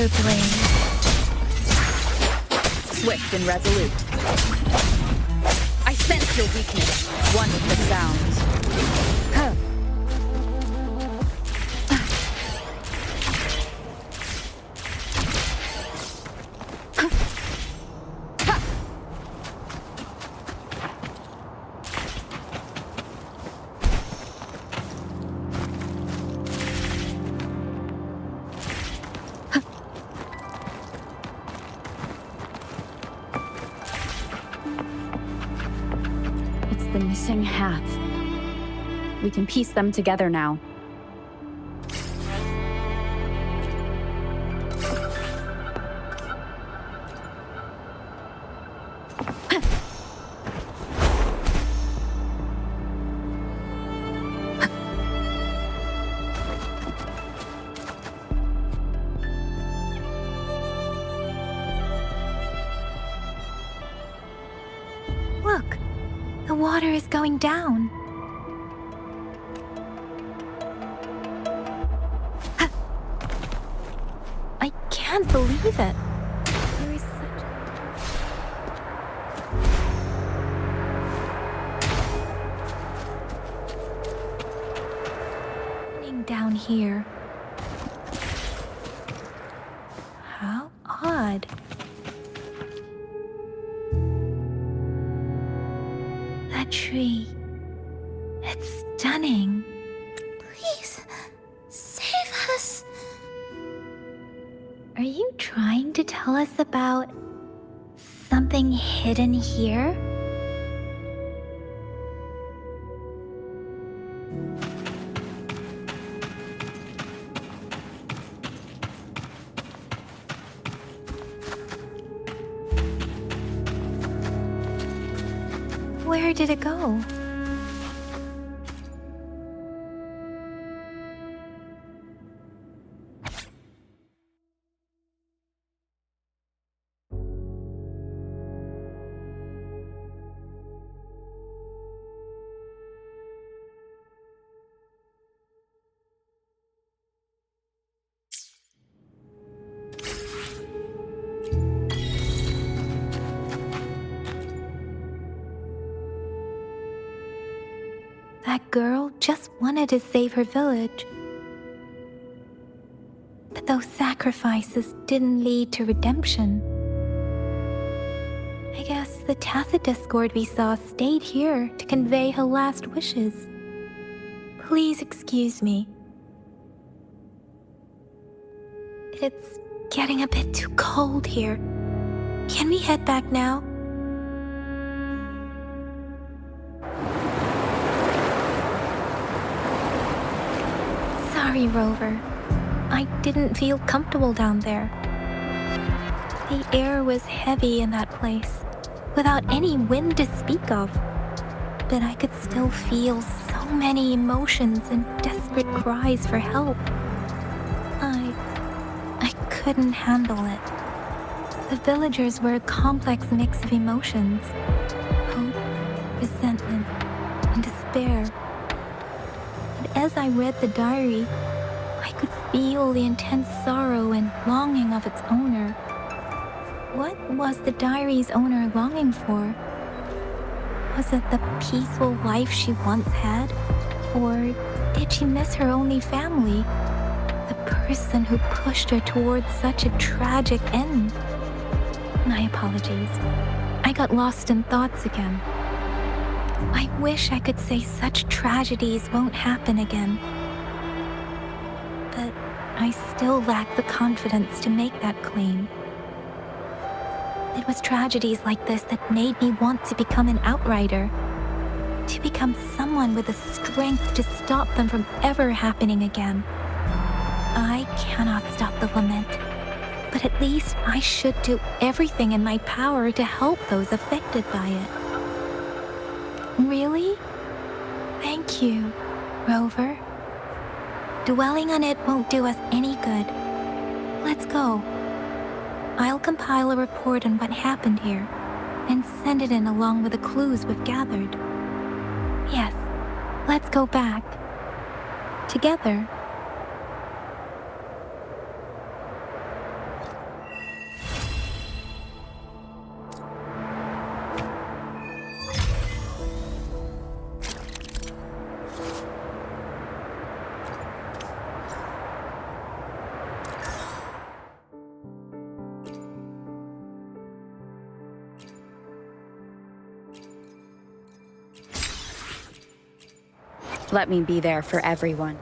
another blade. Swift and resolute. I sense your weakness, one with the sounds. Huh. The missing half. We can piece them together now. Look, the water is going down. I can't believe it. There is such... down here. How odd. That tree. It's stunning. Please, save us. Are you trying to tell us about something hidden here? Where did it go? That girl just wanted to save her village. But those sacrifices didn't lead to redemption. I guess the tacit discord we saw stayed here to convey her last wishes. Please excuse me. It's getting a bit too cold here. Can we head back now? Sorry, Rover. I didn't feel comfortable down there. The air was heavy in that place, without any wind to speak of. But I could still feel so many emotions and desperate cries for help. I couldn't handle it. The villagers were a complex mix of emotions. Hope, resentment, and despair. And as I read the diary, I could feel the intense sorrow and longing of its owner. What was the diary's owner longing for? Was it the peaceful life she once had? Or did she miss her only family? The person who pushed her towards such a tragic end? My apologies. I got lost in thoughts again. I wish I could say such tragedies won't happen again. But I still lack the confidence to make that claim. It was tragedies like this that made me want to become an outrider. To become someone with the strength to stop them from ever happening again. I cannot stop the lament, but at least I should do everything in my power to help those affected by it. Really? Thank you, Rover. Dwelling on it won't do us any good. Let's go. I'll compile a report on what happened here and send it in along with the clues we've gathered. Yes, let's go back. Together. Let me be there for everyone.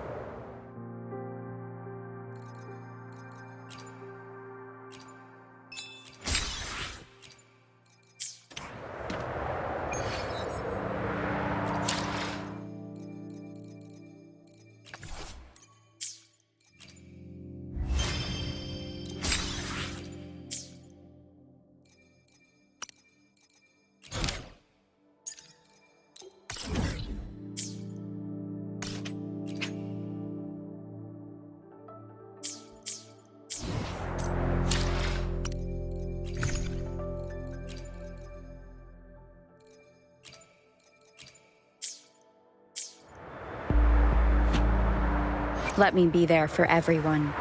Let me be there for everyone.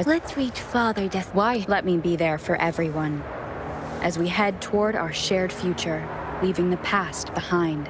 Let's reach Father Why? Let me be there for everyone. As we head toward our shared future, leaving the past behind.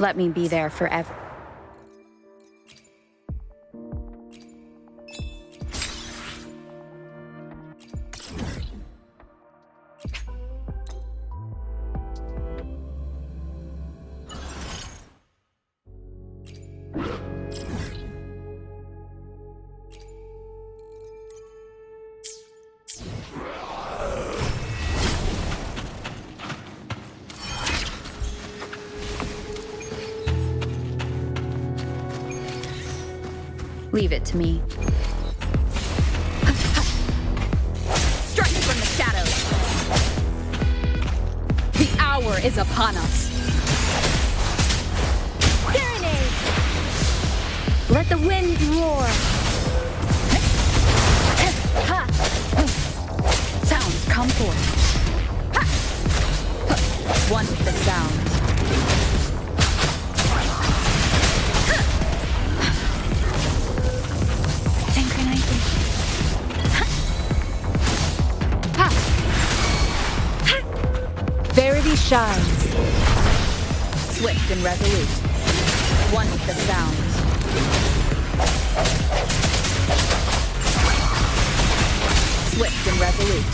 Let me be there forever. Leave it to me. Strike from the shadows. The hour is upon us. Serenade! Let the winds roar! Sounds come forth. One with the sounds. Verity shines. Swift and resolute. One with the sounds. Swift and resolute.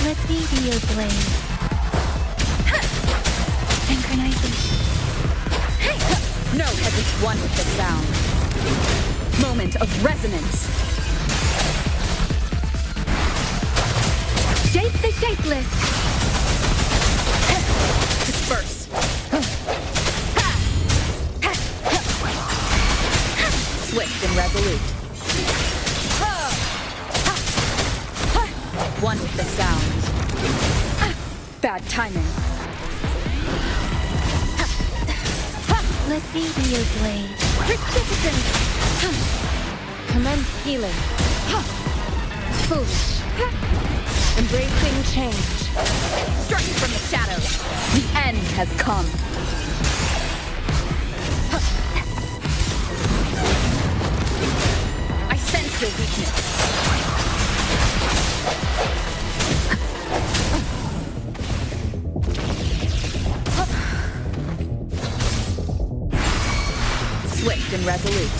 Let me be your blade. Synchronization. No hesitation. One with the sound. Moment of resonance. Shape the shapeless. Disperse. Swift and resolute. One with the sound. Bad timing. Let me be your blade. Persistent. Commence healing. Foolish. Embracing change. Striking from the shadows. The end has come. I sense your weakness. Swift and resolute.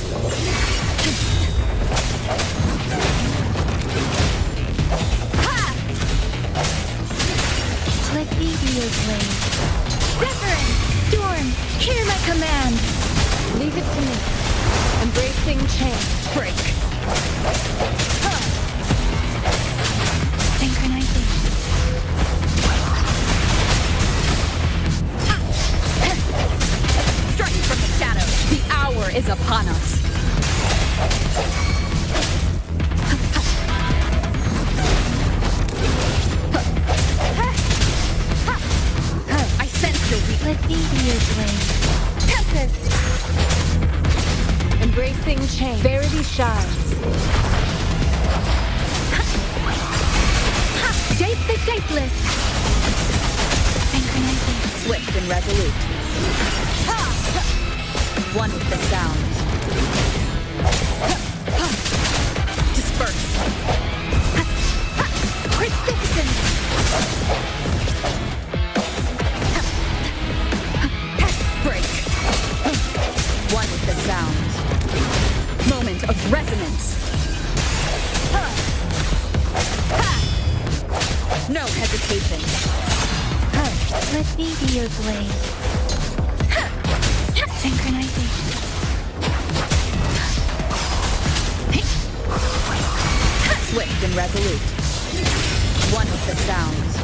Let me be your blade. Reverend! Storm! Hear my command! Leave it to me. Embracing change. Break. Synchronization. Striking from the shadows. The hour is upon us. your blade. Tempest! Embracing change. Verity shines. Shape the shapeless. Synchronization. Swift and resolute. One with the sound. Disperse. Persistence. Break. One with the sound. Moment of resonance. No hesitation. Let me be your blade. Synchronization. Swift and resolute. One with the sounds.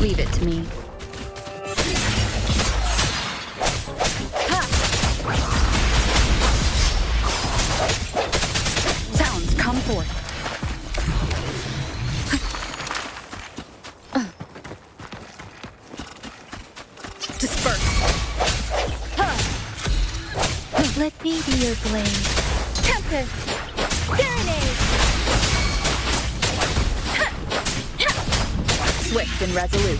Leave it to me. Sounds come forth. Disperse. Let me be your blade. Tempest. Serenade. Swift and resolute.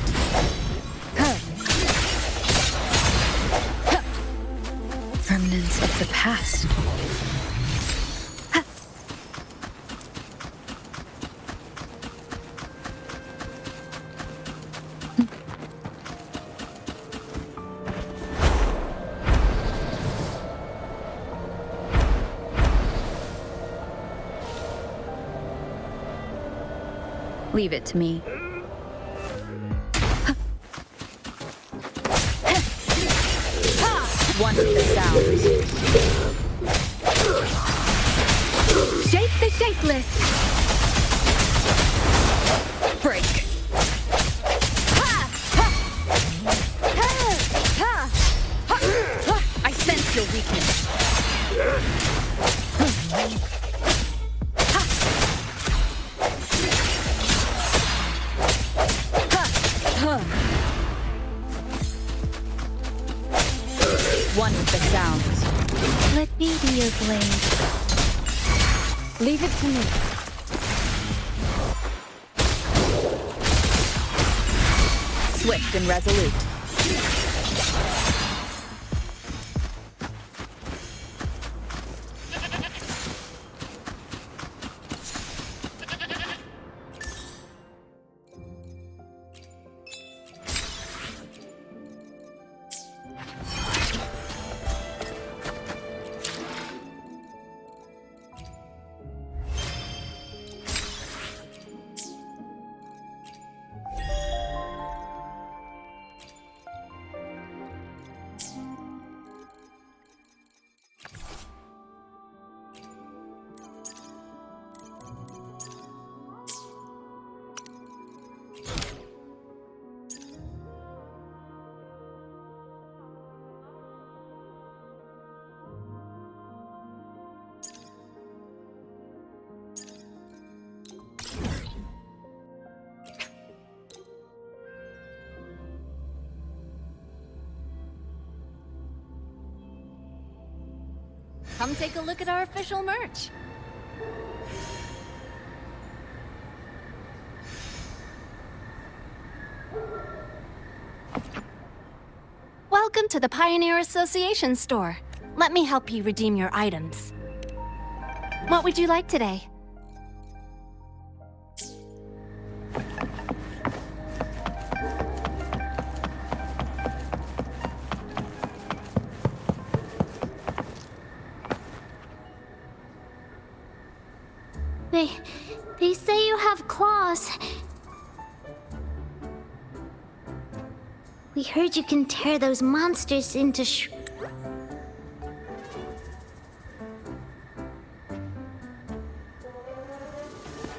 Remnants of the past. Leave it to me. One with the sounds. Shape the shapeless. Break. your weakness. One with the sounds. Let me be your blade. Leave it to me. Swift and resolute. Come take a look at our official merch. Welcome to the Pioneer Association store. Let me help you redeem your items. What would you like today? They say you have claws. We heard you can tear those monsters into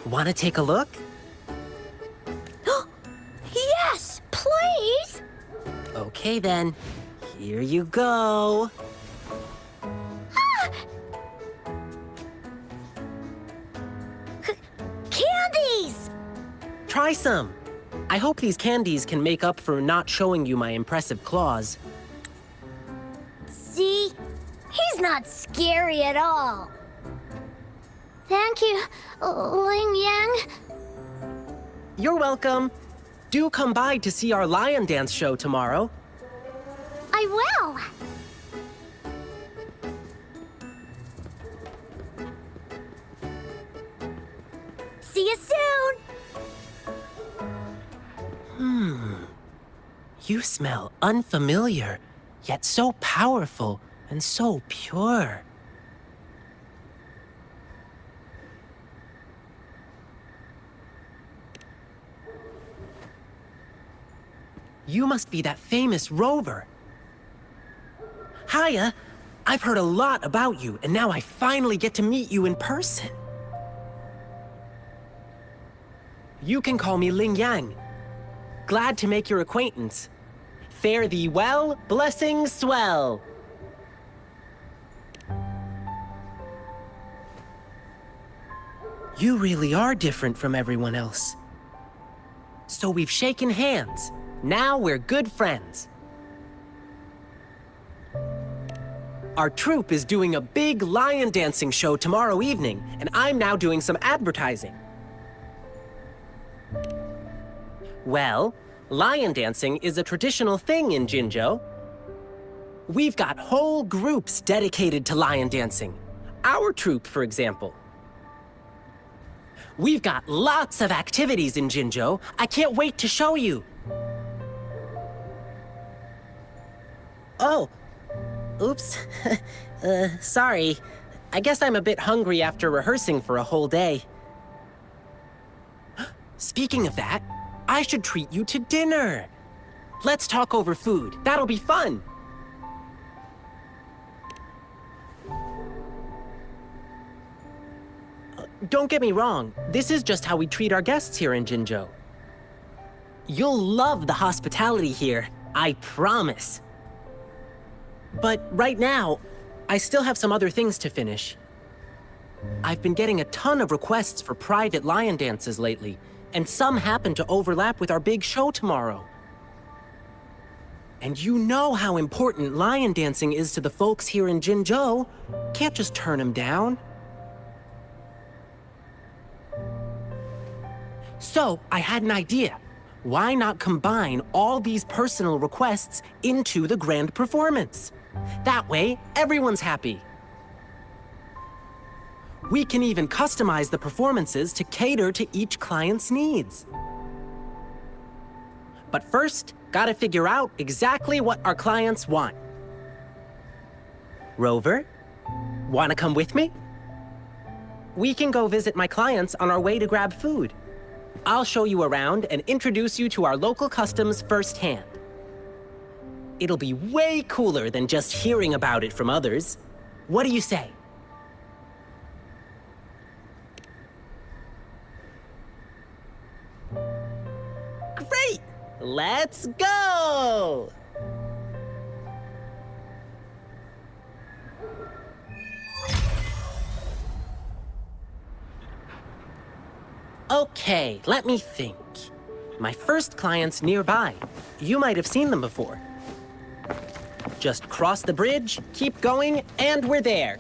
Want to take a look? Yes, please! Okay then, here you go. Candies! Try some. I hope these candies can make up for not showing you my impressive claws. See? He's not scary at all. Thank you, Ling Yang. You're welcome. Do come by to see our lion dance show tomorrow. I will. See you soon. You smell unfamiliar, yet so powerful and so pure. You must be that famous rover. Hiya, I've heard a lot about you, and now I finally get to meet you in person. You can call me Ling Yang. Glad to make your acquaintance. Fare thee well, blessings swell. You really are different from everyone else. So we've shaken hands. Now we're good friends. Our troupe is doing a big lion dancing show tomorrow evening, and I'm now doing some advertising. Well, lion dancing is a traditional thing in Jinzhou. We've got whole groups dedicated to lion dancing. Our troupe, for example. We've got lots of activities in Jinzhou. I can't wait to show you. Oh, oops. Sorry. I guess I'm a bit hungry after rehearsing for a whole day. Speaking of that, I should treat you to dinner. Let's talk over food. That'll be fun. Don't get me wrong. This is just how we treat our guests here in Jinzhou. You'll love the hospitality here, I promise. But right now, I still have some other things to finish. I've been getting a ton of requests for private lion dances lately, and some happen to overlap with our big show tomorrow. And you know how important lion dancing is to the folks here in Jinzhou. Can't just turn them down. So, I had an idea. Why not combine all these personal requests into the grand performance? That way, everyone's happy. We can even customize the performances to cater to each client's needs. But first, gotta figure out exactly what our clients want. Rover, wanna come with me? We can go visit my clients on our way to grab food. I'll show you around and introduce you to our local customs firsthand. It'll be way cooler than just hearing about it from others. What do you say? Great! Let's go! Okay, let me think. My first client's nearby. You might have seen them before. Just cross the bridge, keep going, and we're there.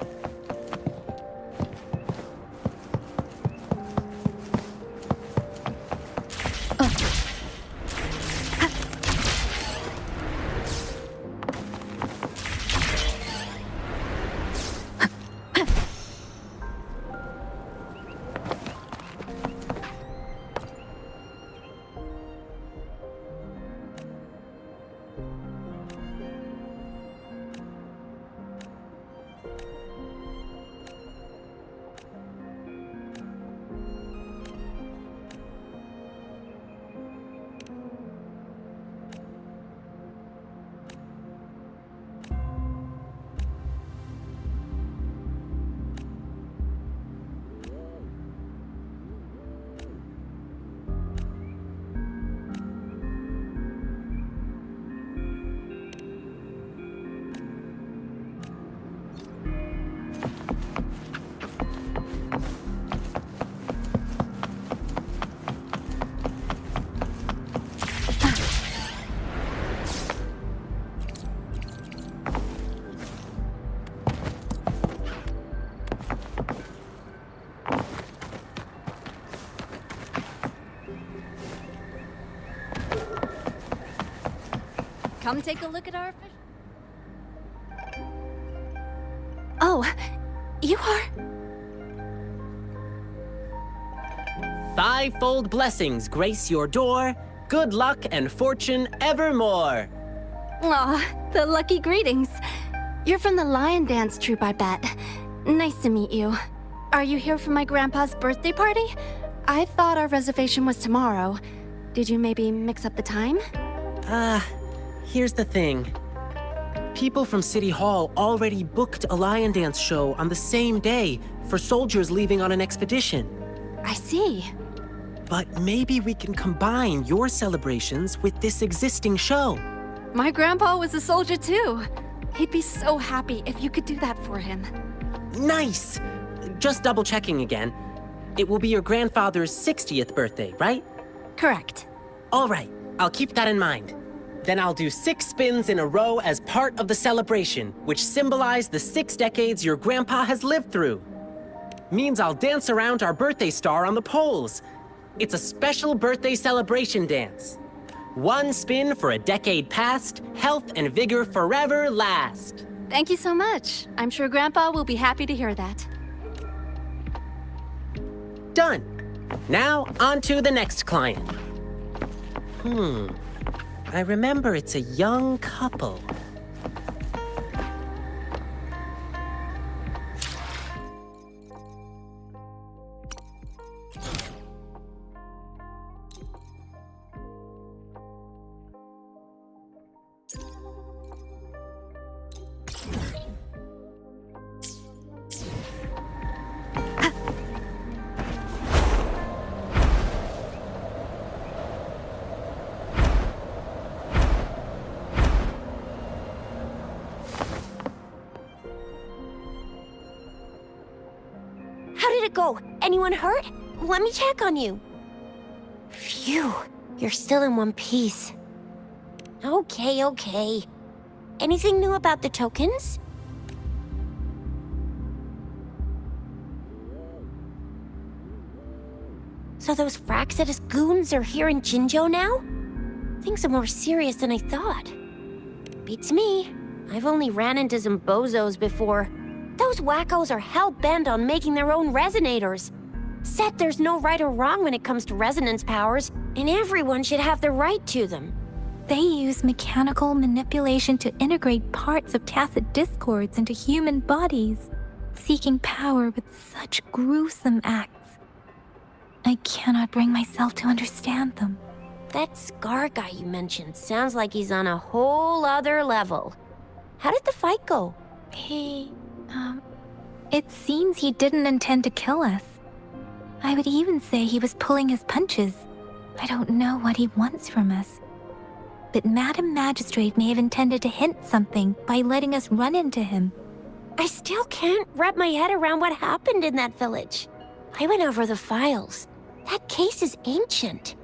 Come take a look at our fish. Oh, you are... Fivefold blessings grace your door. Good luck and fortune evermore. Aw, the lucky greetings. You're from the Lion Dance troupe, I bet. Nice to meet you. Are you here for my grandpa's birthday party? I thought our reservation was tomorrow. Did you maybe mix up the time? Here's the thing. People from City Hall already booked a lion dance show on the same day for soldiers leaving on an expedition. I see. But maybe we can combine your celebrations with this existing show. My grandpa was a soldier too. He'd be so happy if you could do that for him. Nice! Just double checking again. It will be your grandfather's 60th birthday, right? Correct. All right, I'll keep that in mind. Then I'll do 6 spins in a row as part of the celebration, which symbolize the 6 decades your grandpa has lived through. Means I'll dance around our birthday star on the poles. It's a special birthday celebration dance. 1 spin for a decade past, health and vigor forever last. Thank you so much. I'm sure Grandpa will be happy to hear that. Done. Now, on to the next client. I remember it's a young couple. it go? Anyone hurt? Let me check on you. Phew, you're still in one piece. Okay. Anything new about the tokens? So those Fraxidus goons are here in Jinzhou now? Things are more serious than I thought. Beats me. I've only ran into some bozos before. Those wackos are hell-bent on making their own resonators. Said there's no right or wrong when it comes to resonance powers, and everyone should have the right to them. They use mechanical manipulation to integrate parts of tacit discords into human bodies, seeking power with such gruesome acts. I cannot bring myself to understand them. That Scar guy you mentioned sounds like he's on a whole other level. How did the fight go? It seems he didn't intend to kill us. I would even say he was pulling his punches. I don't know what he wants from us. But Madam Magistrate may have intended to hint something by letting us run into him. I still can't wrap my head around what happened in that village. I went over the files. That case is ancient.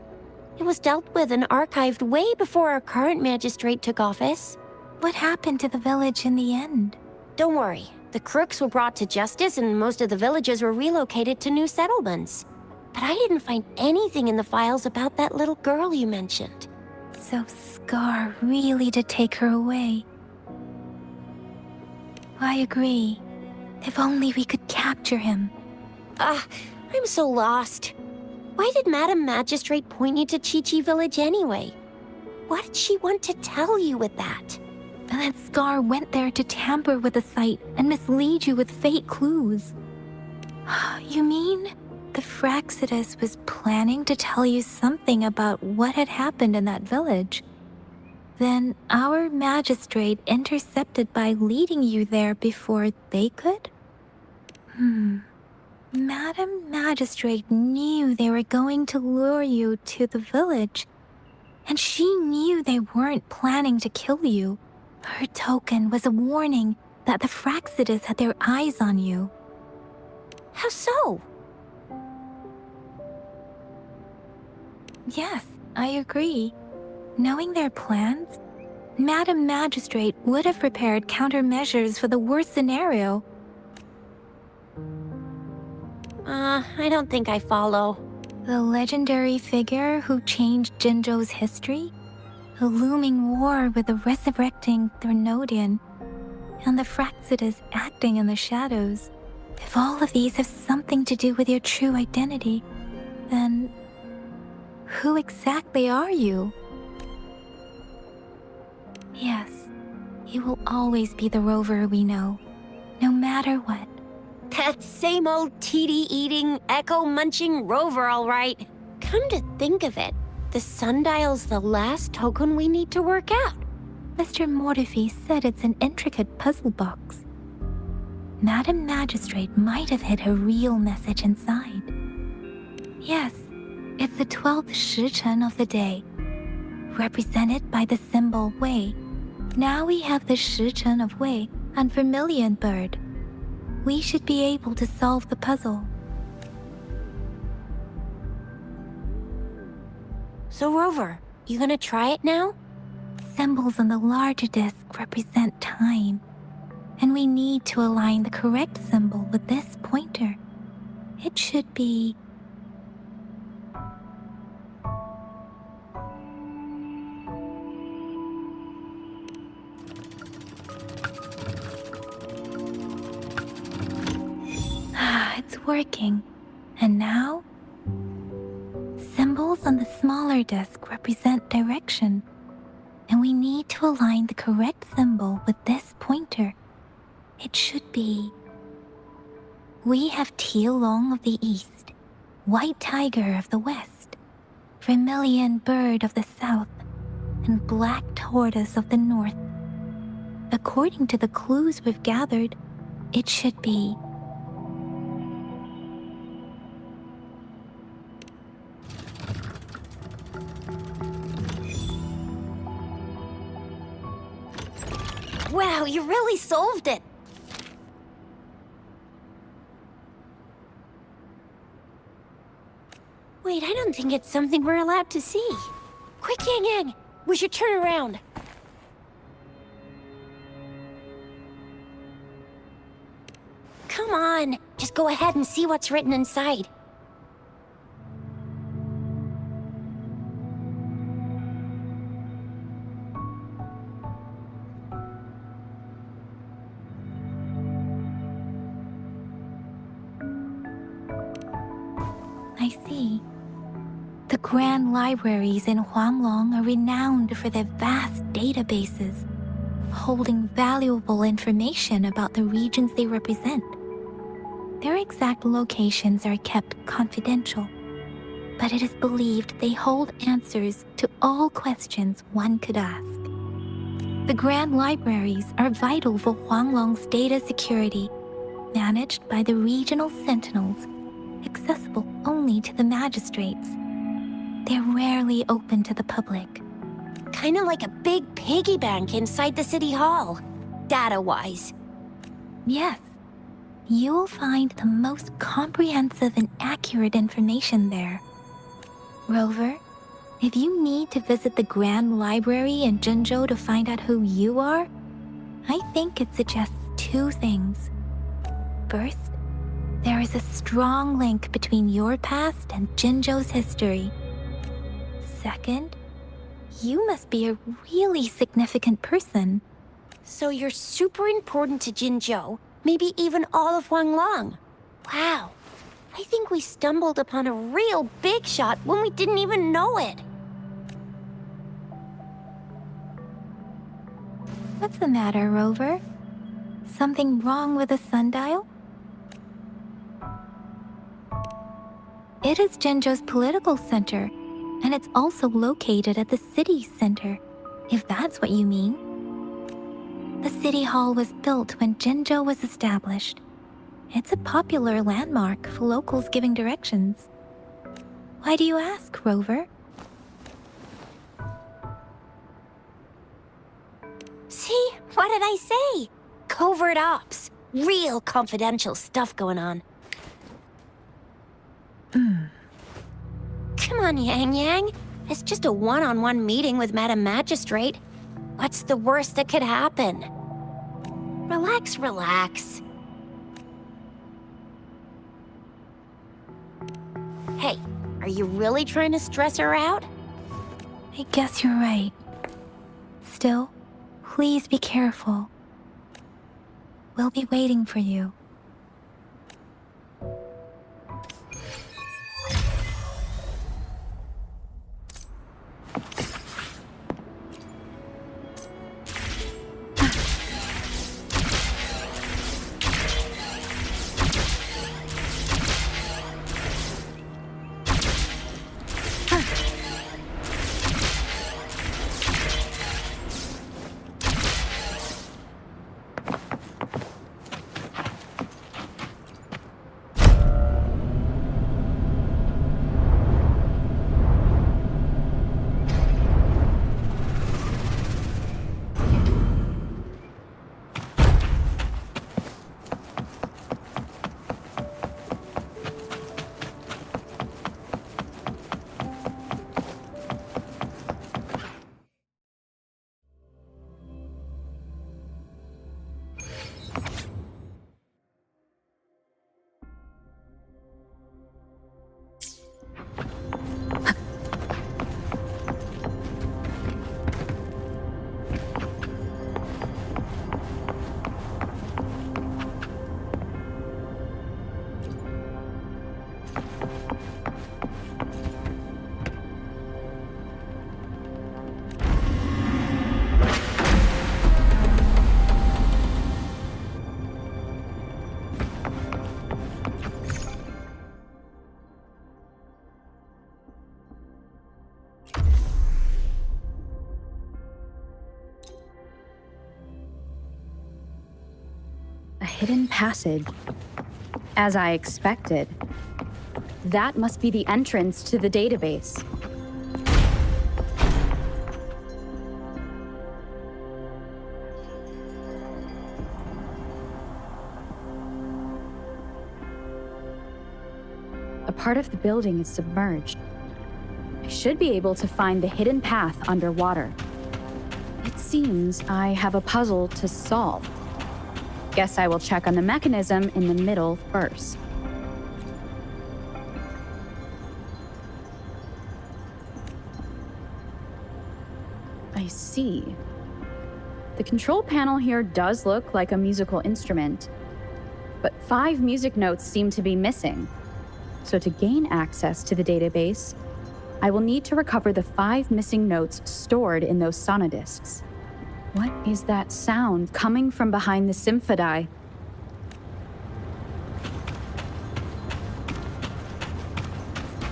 It was dealt with and archived way before our current magistrate took office. What happened to the village in the end? Don't worry. The crooks were brought to justice and most of the villagers were relocated to new settlements. But I didn't find anything in the files about that little girl you mentioned. So Scar really did take her away. I agree. If only we could capture him. I'm so lost. Why did Madam Magistrate point you to Chi-Chi Village anyway? What did she want to tell you with that? And that Scar went there to tamper with the site and mislead you with fake clues. You mean the Fraxidus was planning to tell you something about what had happened in that village? Then our magistrate intercepted by leading you there before they could? Madam Magistrate knew they were going to lure you to the village, and she knew they weren't planning to kill you. Her token was a warning that the Fraxidus had their eyes on you. How so? Yes, I agree. Knowing their plans, Madam Magistrate would have prepared countermeasures for the worst scenario. I don't think I follow. The legendary figure who changed Jinzhou's history? The looming war with the resurrecting Threnodian, and the Fraxidus acting in the shadows. If all of these have something to do with your true identity, then who exactly are you? Yes, you will always be the Rover we know, no matter what. That same old TD-eating, echo-munching Rover, all right. Come to think of it, the sundial's the last token we need to work out. Mr. Mortefi said it's an intricate puzzle box. Madam Magistrate might have hid a real message inside. Yes, it's the 12th Shichen of the day, represented by the symbol Wei. Now we have the Shichen of Wei and Vermilion Bird. We should be able to solve the puzzle. So Rover, you gonna try it now? Symbols on the larger disc represent time, and we need to align the correct symbol with this pointer. It should be... It's working. And now? Symbols on the smaller disc represent direction, and we need to align the correct symbol with this pointer. It should be... We have Tealong of the east, White Tiger of the west, Vermilion Bird of the south, and Black Tortoise of the north. According to the clues we've gathered, it should be... Wow, you really solved it! Wait, I don't think it's something we're allowed to see. Quick, Yang Yang! We should turn around. Come on, just go ahead and see what's written inside. I see. The grand libraries in Huanglong are renowned for their vast databases, holding valuable information about the regions they represent. Their exact locations are kept confidential, but it is believed they hold answers to all questions one could ask. The grand libraries are vital for Huanglong's data security, managed by the regional sentinels, accessible only to the magistrates. They're rarely open to the public. Kinda like a big piggy bank inside the city hall, data-wise. Yes, you'll find the most comprehensive and accurate information there. Rover, if you need to visit the Grand Library in Jinzhou to find out who you are, I think it suggests two things. First, there is a strong link between your past and Jinzhou's history. Second, you must be a really significant person. So you're super important to Jinzhou, maybe even all of Huanglong. Wow, I think we stumbled upon a real big shot when we didn't even know it. What's the matter, Rover? Something wrong with the sundial? It is Jinzhou's political center, and it's also located at the city center, if that's what you mean. The city hall was built when Jinzhou was established. It's a popular landmark for locals giving directions. Why do you ask, Rover? See, what did I say? Covert ops. Real confidential stuff going on. Come on, Yang Yang. It's just a one-on-one meeting with Madam Magistrate. What's the worst that could happen? Relax, relax. Hey, are you really trying to stress her out? I guess you're right. Still, please be careful. We'll be waiting for you. A hidden passage. As I expected. That must be the entrance to the database. A part of the building is submerged. I should be able to find the hidden path underwater. It seems I have a puzzle to solve. Guess I will check on the mechanism in the middle first. I see. The control panel here does look like a musical instrument, but 5 music notes seem to be missing. So to gain access to the database, I will need to recover the 5 missing notes stored in those sonodiscs. What is that sound coming from behind the symphodi?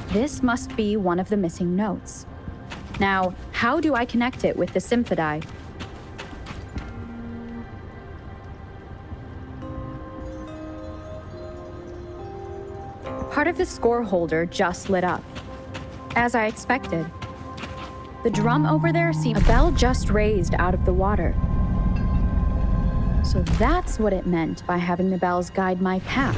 This must be one of the missing notes. Now, how do I connect it with the symphodi? Part of the score holder just lit up. As I expected. The drum over there seemed a bell just raised out of the water. So that's what it meant by having the bells guide my path.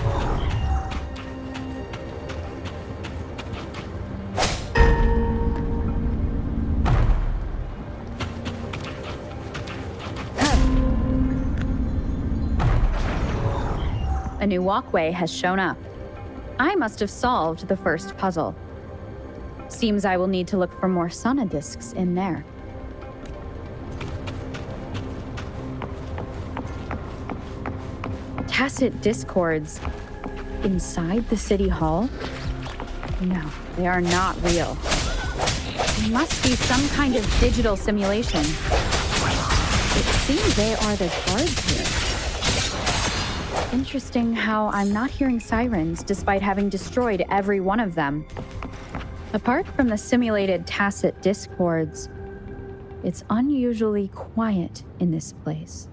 A new walkway has shown up. I must have solved the first puzzle. Seems I will need to look for more sonodiscs in there. Tacit discords inside the city hall? No, they are not real. It must be some kind of digital simulation. It seems they are the guards here. Interesting how I'm not hearing sirens despite having destroyed every one of them. Apart from the simulated tacit discords, it's unusually quiet in this place.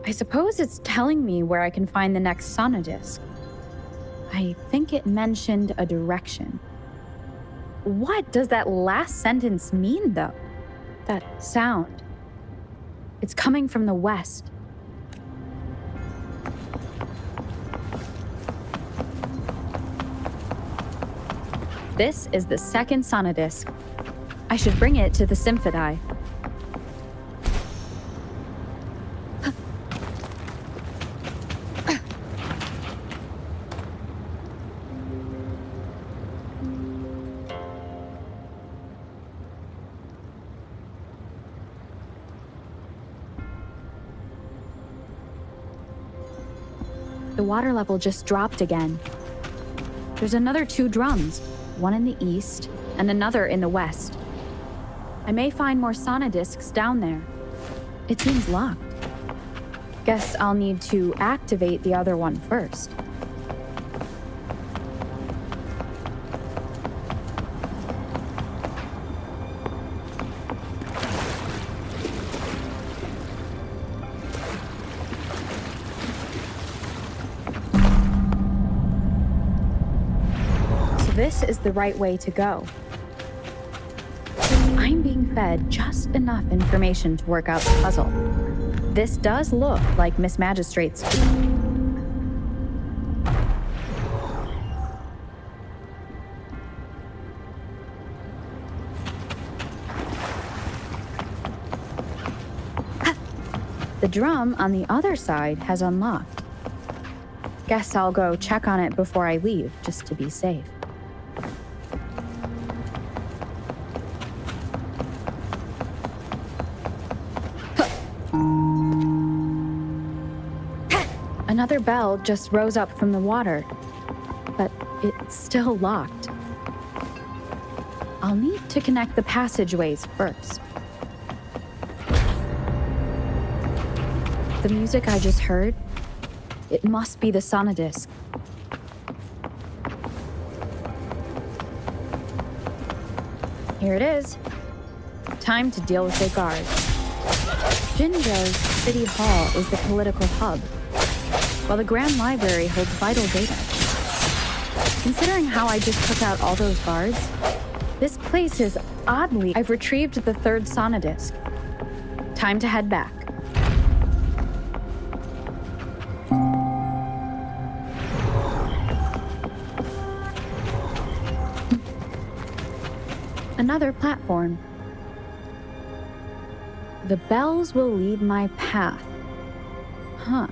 I suppose it's telling me where I can find the next sonodisc. I think it mentioned a direction. What does that last sentence mean, though? That sound. It's coming from the west. This is the second sonodisc. I should bring it to the symphodi. The water level just dropped again. There's another 2 drums, one in the east and another in the west. I may find more sonodiscs down there. It seems locked. Guess I'll need to activate the other one first. This is the right way to go. I'm being fed just enough information to work out the puzzle. This does look like Miss Magistrate's. The drum on the other side has unlocked. Guess I'll go check on it before I leave, just to be safe. Another bell just rose up from the water, but it's still locked. I'll need to connect the passageways first. The music I just heard, it must be the sonodisc. Here it is. Time to deal with their guards. Jinzhou's City Hall is the political hub, while the Grand Library holds vital data. Considering how I just took out all those guards, this place is oddly... I've retrieved the 3rd sonodisc. Time to head back. another platform. The bells will lead my path. Huh.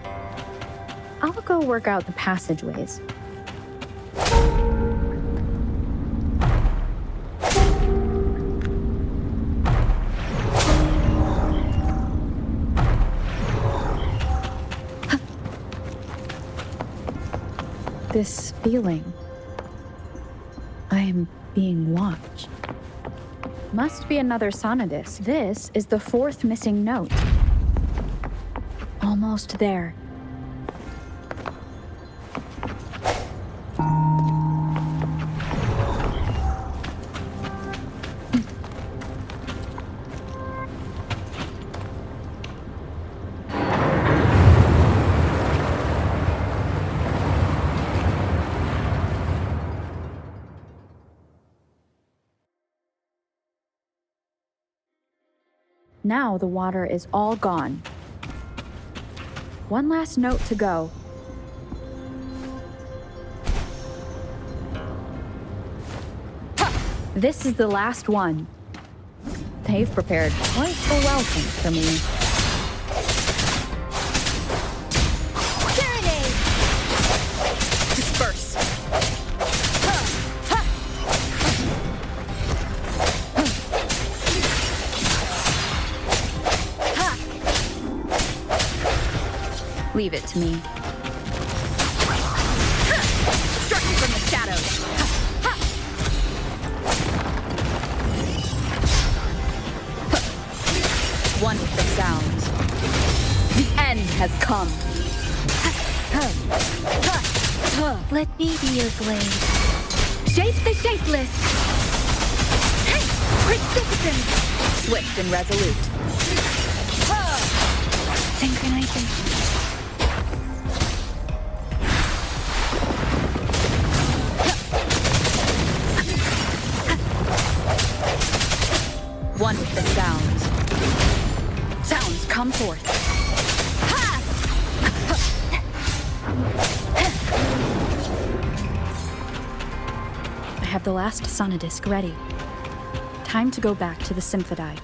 I'll go work out the passageways. This feeling. I am being watched. Must be another sonidus. This is the 4th missing note. Almost there. Now the water is all gone. One last note to go. This is the last one. They've prepared quite a welcome for me. Serenade! Disperse. Leave it to me. Destruction from the shadows. One with the sounds. The end has come. Let me be your blade. Shape the shapeless. Precipitant. Swift and resolute. Synchronization. One with the sounds. Sounds come forth. I have the last sonodisc ready. Time to go back to the Symphodi.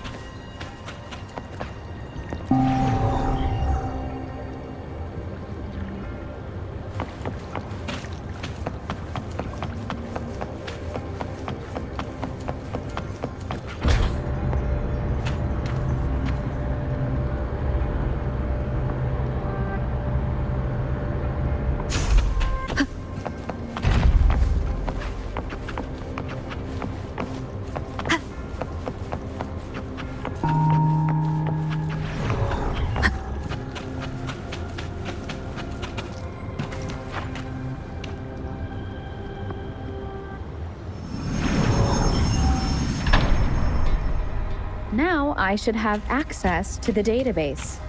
Now I should have access to the database.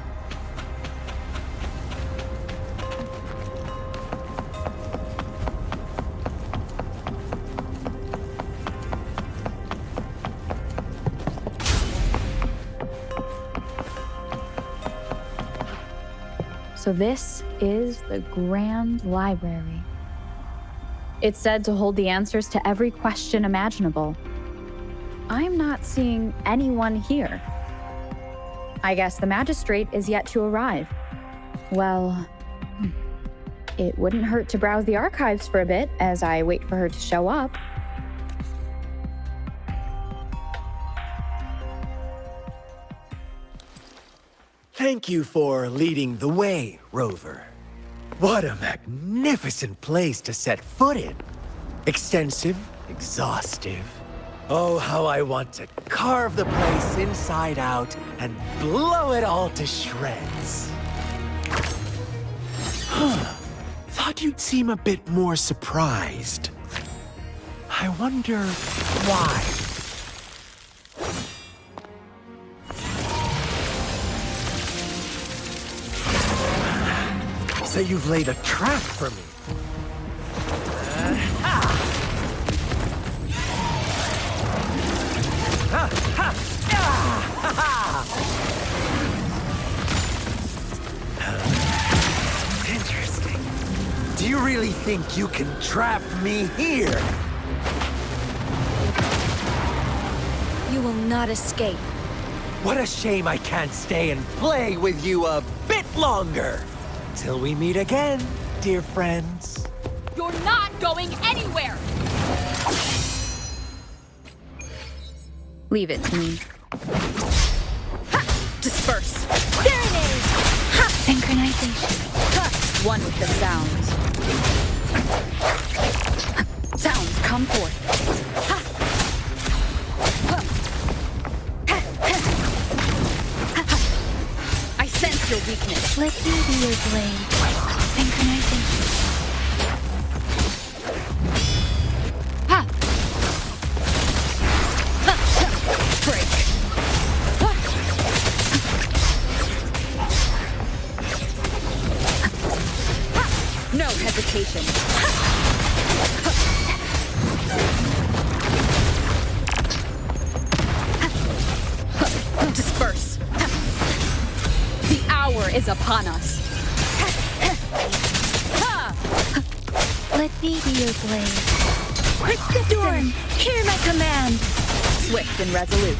So this is the Grand Library. It's said to hold the answers to every question imaginable. I'm not seeing anyone here. I guess the magistrate is yet to arrive. Well, it wouldn't hurt to browse the archives for a bit as I wait for her to show up. Thank you for leading the way, Rover. What a magnificent place to set foot in. Extensive, exhaustive. Oh, how I want to carve the place inside out and blow it all to shreds. Thought you'd seem a bit more surprised. I wonder why. So you've laid a trap for me. Interesting. Do you really think you can trap me here? You will not escape. What a shame I can't stay and play with you a bit longer. Till we meet again, dear friends. You're not going anywhere! Leave it to me. Disperse! Serenade! Ha! Synchronization. One with the sounds. Sounds come forth. I sense your weakness. Let me be your blade. Synchronization. Break. No hesitation. Disperse. The hour is upon us. Let me be your blade. Storm, hear my command. Swift and resolute.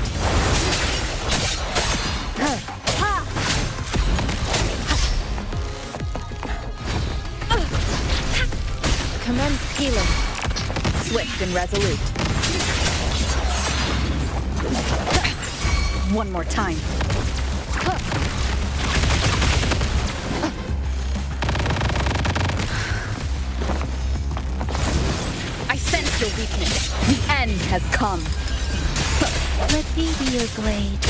Commence healing. Swift and resolute. One more time. I sense your weakness. The end has come. Let me be your blade.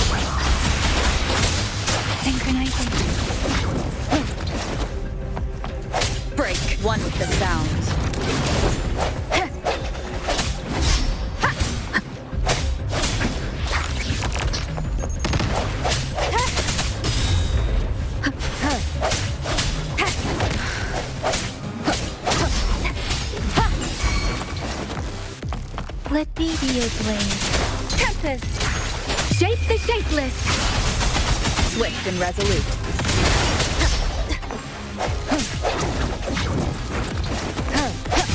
Synchronization. Break. One with the sounds. Let me be your blade. Tempest! Shape the shapeless! Swift and resolute.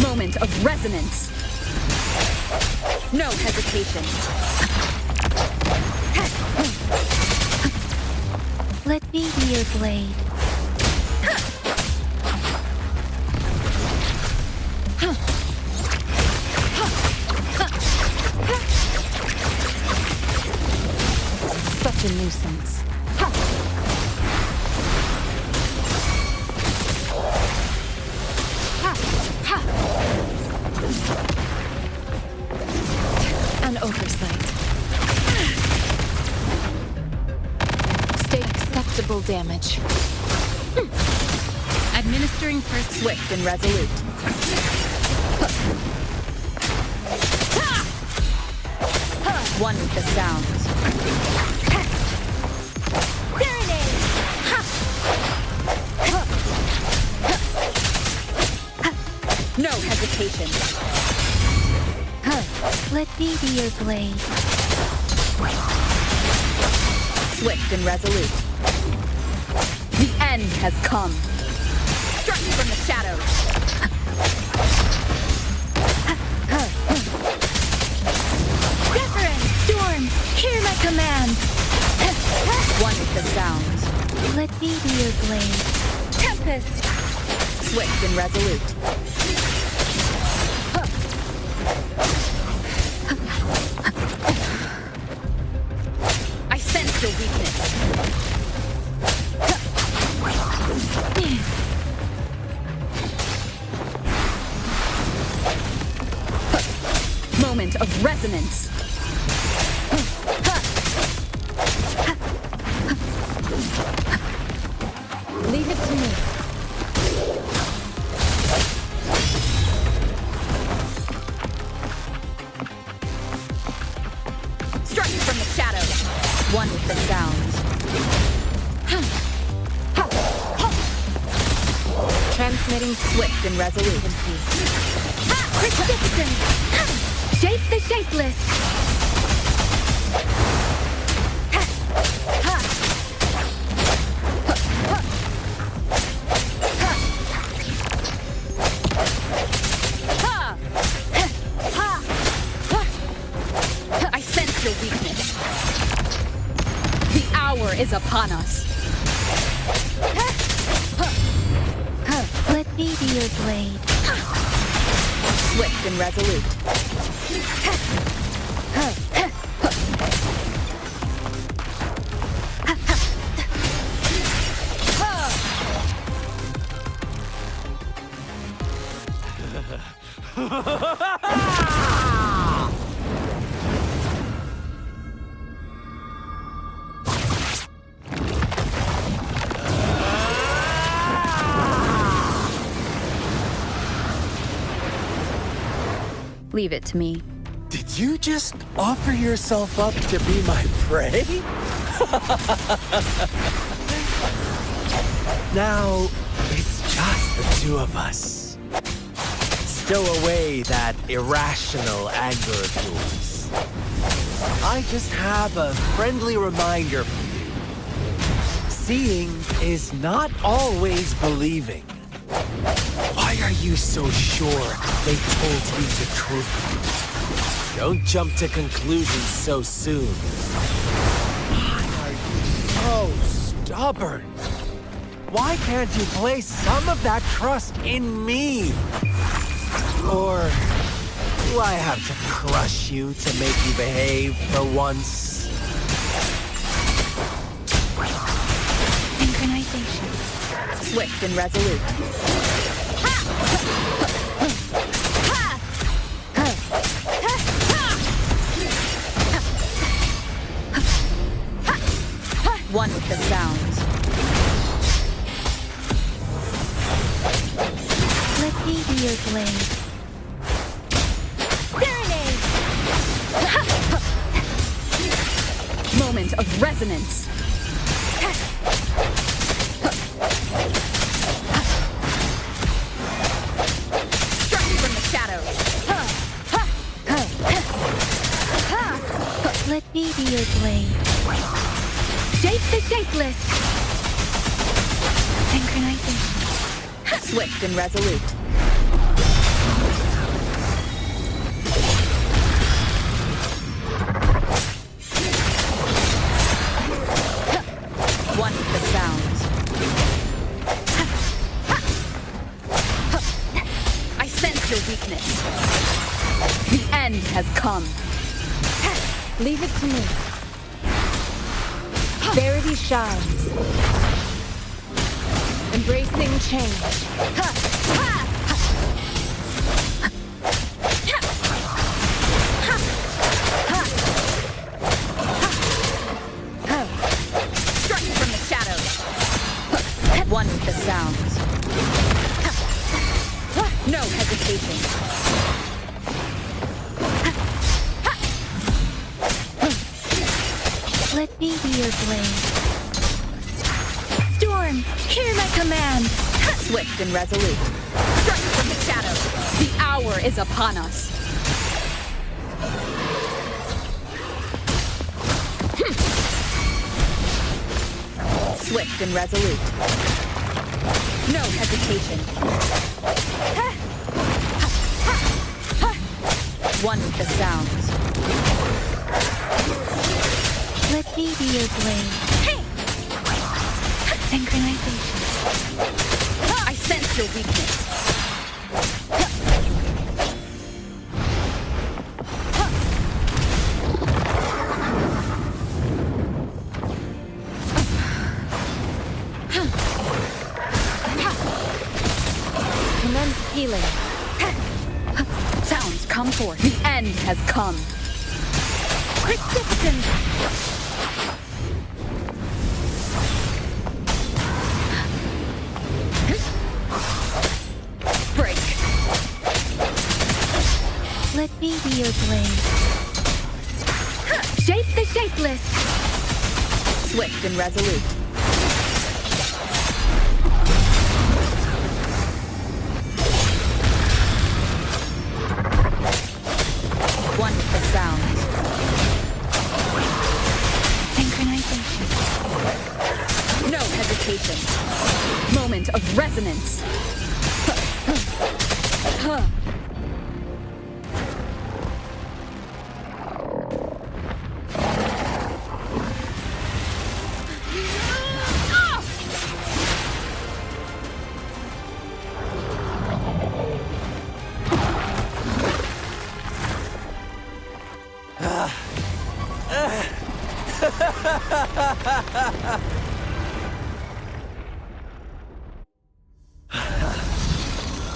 Moment of resonance. No hesitation. Let me be your blade. Such a nuisance. An oversight. State acceptable damage. Administering first. Swift and resolute. One with the sounds. No hesitation. Let me be your blade. Swift and resolute. The end has come. Strike from the shadows. Reverend! Storm! Hear my command! One with the sounds. Let me be your blade. Tempest! Swift and resolute. I sense your weakness. Moment of resonance. Leave it to me. Strike from the shadows. One with the sounds. Transmitting swift and resolute. Persistence! Shape the shapeless! I sense your weakness. weakness. The hour is upon us. Let me be your blade. Swift and resolute. Leave it to me. Did you just offer yourself up to be my prey? Now, it's just the two of us. Stow away that irrational anger of yours. I just have a friendly reminder for you. Seeing is not always believing. Why are you so sure they told you the truth? Don't jump to conclusions so soon. Why are you so stubborn? Why can't you place some of that trust in me? Or do I have to crush you to make you behave for once? Synchronization. Swift and resolute. One with the sounds. Let me be your blade. Moment of resonance. Struck from the shadows. Let me be your blade. Shape the shapeless. Synchronization. Swift and resolute. One with the sounds. I sense your weakness. The end has come. Leave it to me. Verity shines. Embracing change. Struck from the shadows. One with the sounds. No hesitation. Let me be your blade. Storm, hear my command. Swift and resolute. Struck from the shadows. The hour is upon us. Swift and resolute. No hesitation. One with the sounds. Let me be your blade. Synchronization. I sense your weakness. Commence healing. Sounds come forth. The end has come. Persistence. Break. Let me be your blade. Shape the shapeless. Swift and resolute. One with the sounds. Synchronization. No hesitation. Moment of resonance.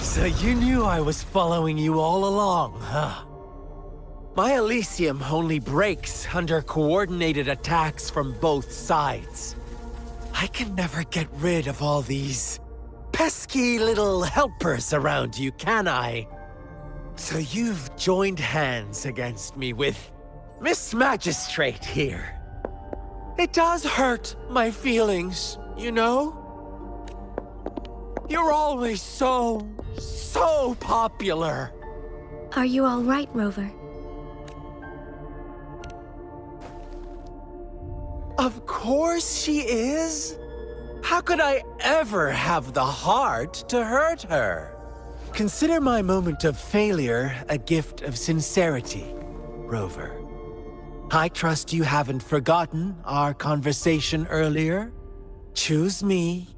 So you knew I was following you all along, huh? My Elysium only breaks under coordinated attacks from both sides. I can never get rid of all these pesky little helpers around you, can I? So you've joined hands against me with Miss Magistrate here. It does hurt my feelings, you know? You're always so popular. Are you all right, Rover? Of course she is. How could I ever have the heart to hurt her? Consider my moment of failure a gift of sincerity, Rover. I trust you haven't forgotten our conversation earlier. Choose me.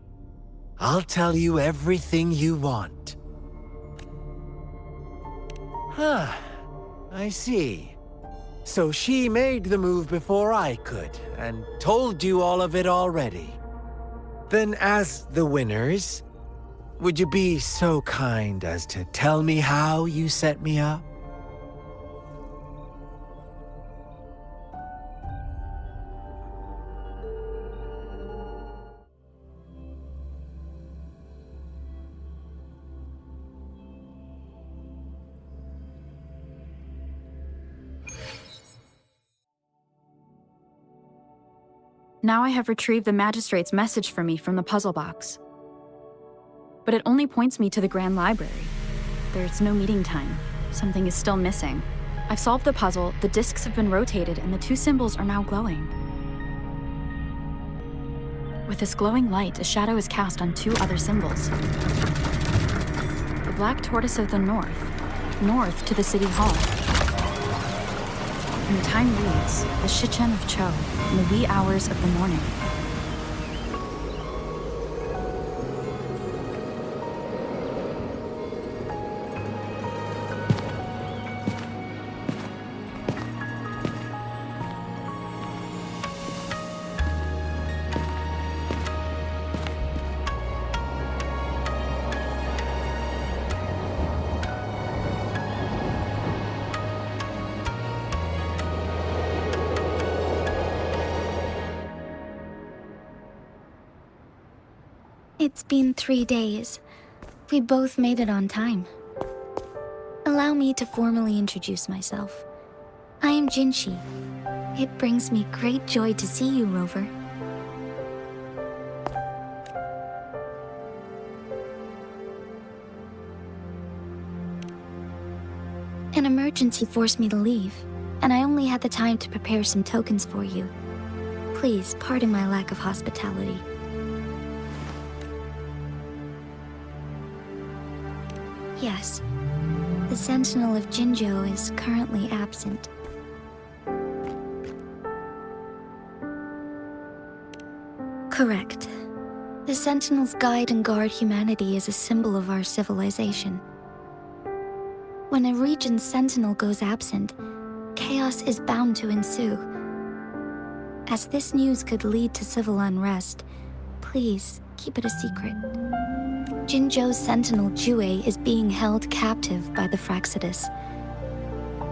I'll tell you everything you want. Huh. I see. So she made the move before I could, and told you all of it already. Then as the winners, would you be so kind as to tell me how you set me up? Now I have retrieved the Magistrate's message for me from the puzzle box. But it only points me to the Grand Library. There's no meeting time. Something is still missing. I've solved the puzzle, the discs have been rotated, and the two symbols are now glowing. With this glowing light, a shadow is cast on two other symbols. The Black Tortoise of the north to the City Hall. And the time reads, the Shichen of Cho, in the wee hours of the morning. It's been 3 days. We both made it on time. Allow me to formally introduce myself. I am Jinshi. It brings me great joy to see you, Rover. An emergency forced me to leave, and I only had the time to prepare some tokens for you. Please pardon my lack of hospitality. Yes, the Sentinel of Jinzhou is currently absent. Correct. The Sentinels guide and guard humanity as a symbol of our civilization. When a region's Sentinel goes absent, chaos is bound to ensue. As this news could lead to civil unrest, please keep it a secret. Jinzhou's Sentinel Jue is being held captive by the Fraxidus.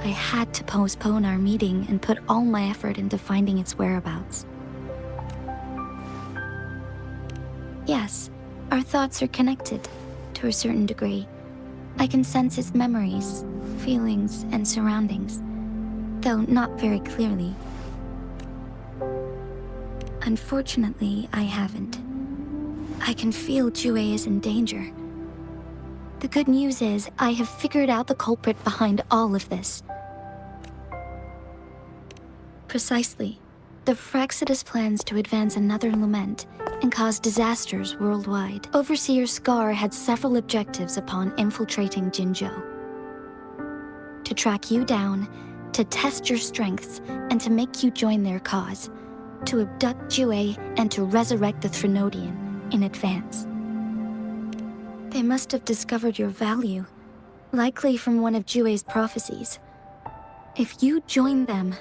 I had to postpone our meeting and put all my effort into finding its whereabouts. Yes, our thoughts are connected, to a certain degree. I can sense its memories, feelings, and surroundings, though not very clearly. Unfortunately, I haven't. I can feel Jue is in danger. The good news is, I have figured out the culprit behind all of this. Precisely. The Fraxidus plans to advance another lament and cause disasters worldwide. Overseer Scar had several objectives upon infiltrating Jinzhou. To track you down, to test your strengths, and to make you join their cause. To abduct Jue and to resurrect the Threnodian in advance. They must have discovered your value, likely from one of Jue's prophecies. If you join them,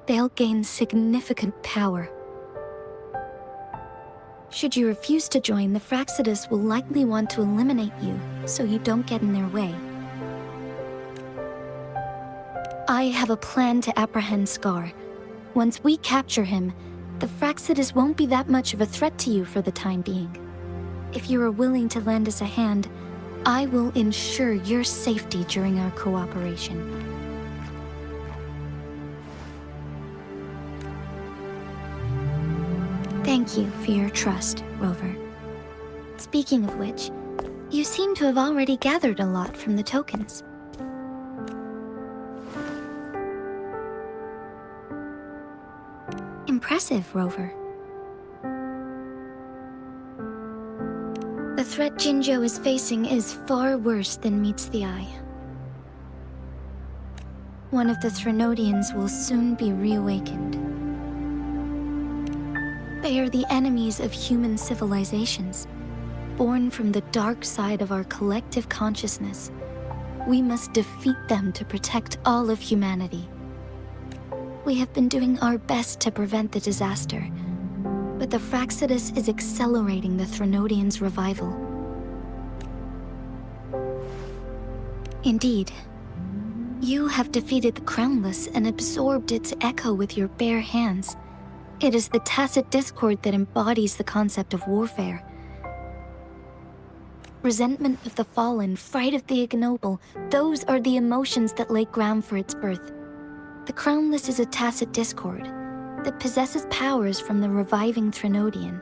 they'll gain significant power. Should you refuse to join, the Fraxidus will likely want to eliminate you, so you don't get in their way. I have a plan to apprehend Scar. Once we capture him, the Fraxidus won't be that much of a threat to you for the time being. If you are willing to lend us a hand, I will ensure your safety during our cooperation. Thank you for your trust, Rover. Speaking of which, you seem to have already gathered a lot from the tokens. Impressive, Rover. The threat Jinzhou is facing is far worse than meets the eye. One of the Threnodians will soon be reawakened. They are the enemies of human civilizations, born from the dark side of our collective consciousness. We must defeat them to protect all of humanity. We have been doing our best to prevent the disaster, but the Fraxidus is accelerating the Threnodians' revival. Indeed, you have defeated the Crownless and absorbed its echo with your bare hands. It is the tacit discord that embodies the concept of warfare. Resentment of the fallen, fright of the ignoble, those are the emotions that lay ground for its birth. The Crownless is a tacit discord that possesses powers from the reviving Threnodian.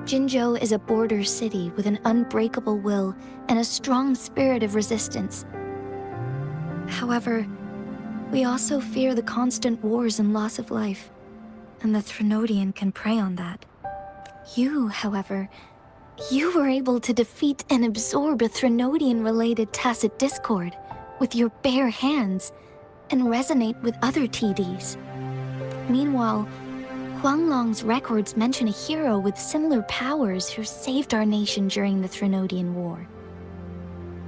Jinzhou is a border city with an unbreakable will and a strong spirit of resistance. However, we also fear the constant wars and loss of life, and the Threnodian can prey on that. You, however, you were able to defeat and absorb a Threnodian-related tacit discord with your bare hands and resonate with other TDs. Meanwhile, Huanglong's records mention a hero with similar powers who saved our nation during the Threnodian War.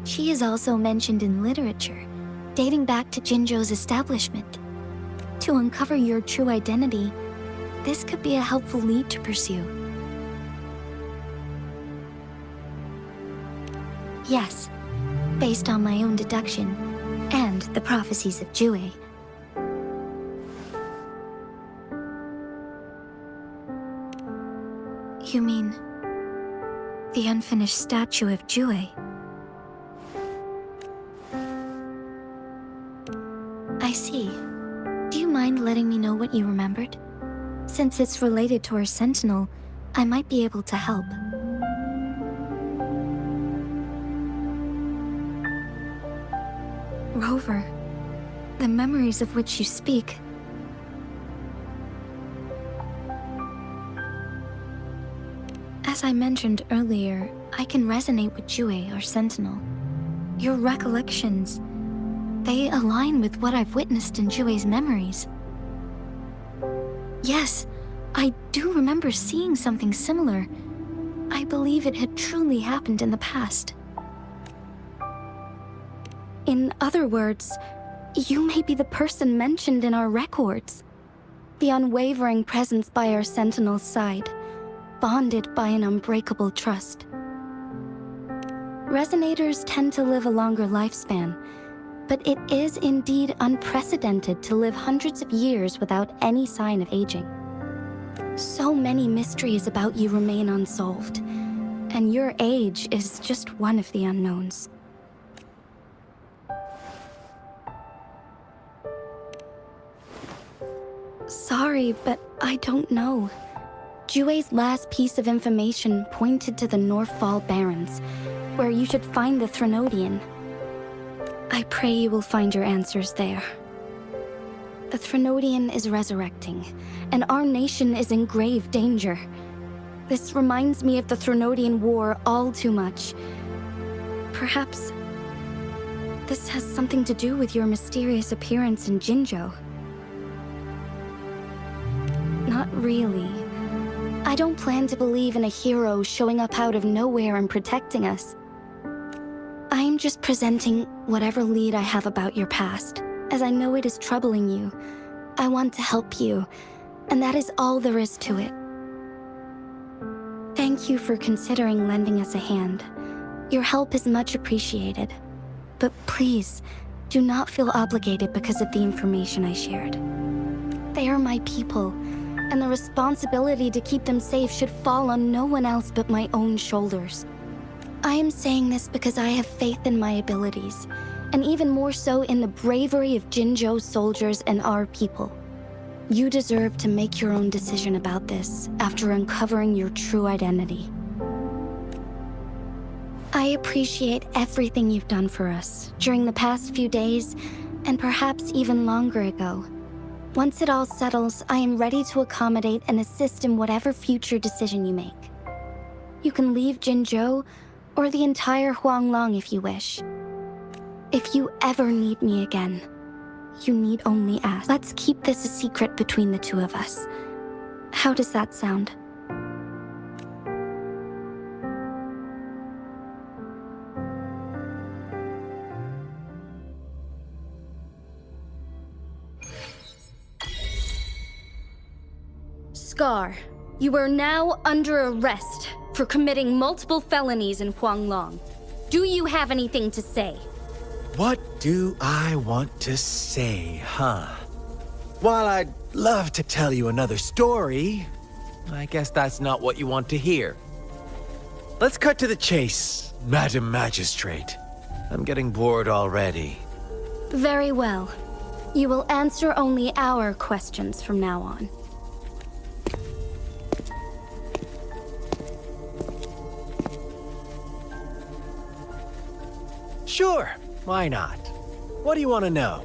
She is also mentioned in literature, dating back to Jinzhou's establishment. To uncover your true identity, this could be a helpful lead to pursue. Yes, based on my own deduction, and the prophecies of Jue. You mean the unfinished statue of Jue? I see. Do you mind letting me know what you remembered? Since it's related to our sentinel, I might be able to help. Rover, the memories of which you speak. As I mentioned earlier, I can resonate with Jue, our sentinel. Your recollections, they align with what I've witnessed in Jue's memories. Yes, I do remember seeing something similar. I believe it had truly happened in the past. In other words, you may be the person mentioned in our records. The unwavering presence by our sentinel's side, bonded by an unbreakable trust. Resonators tend to live a longer lifespan, but it is indeed unprecedented to live hundreds of years without any sign of aging. So many mysteries about you remain unsolved, and your age is just one of the unknowns. Sorry, but I don't know. Jue's last piece of information pointed to the Northfall Barrens, where you should find the Threnodian. I pray you will find your answers there. The Threnodian is resurrecting, and our nation is in grave danger. This reminds me of the Threnodian War all too much. Perhaps this has something to do with your mysterious appearance in Jinzhou. Not really. I don't plan to believe in a hero showing up out of nowhere and protecting us. I'm just presenting whatever lead I have about your past, as I know it is troubling you. I want to help you, and that is all there is to it. Thank you for considering lending us a hand. Your help is much appreciated. But please, do not feel obligated because of the information I shared. They are my people, and the responsibility to keep them safe should fall on no one else but my own shoulders. I am saying this because I have faith in my abilities, and even more so in the bravery of Jinzhou's soldiers and our people. You deserve to make your own decision about this after uncovering your true identity. I appreciate everything you've done for us during the past few days, and perhaps even longer ago. Once it all settles, I am ready to accommodate and assist in whatever future decision you make. You can leave Jinzhou, or the entire Huanglong if you wish. If you ever need me again, you need only ask. Let's keep this a secret between the two of us. How does that sound? Scar, you are now under arrest for committing multiple felonies in Huanglong. Do you have anything to say? What do I want to say, huh? While I'd love to tell you another story, I guess that's not what you want to hear. Let's cut to the chase, Madam Magistrate. I'm getting bored already. Very well. You will answer only our questions from now on. Sure, why not? What do you want to know?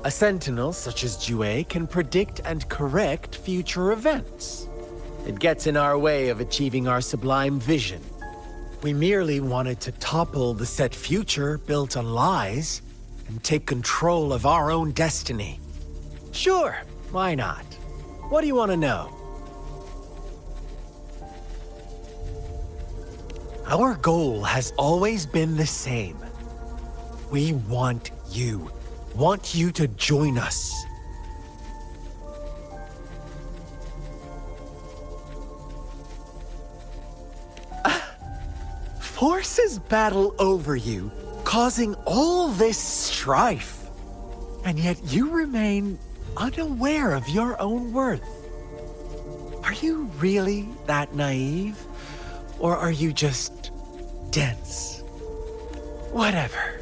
A sentinel such as Jue can predict and correct future events. It gets in our way of achieving our sublime vision. We merely wanted to topple the set future built on lies and take control of our own destiny. Sure, why not? What do you want to know? Our goal has always been the same. We want you to join us. Forces battle over you, causing all this strife. And yet you remain unaware of your own worth. Are you really that naive? Or are you just dense? Whatever.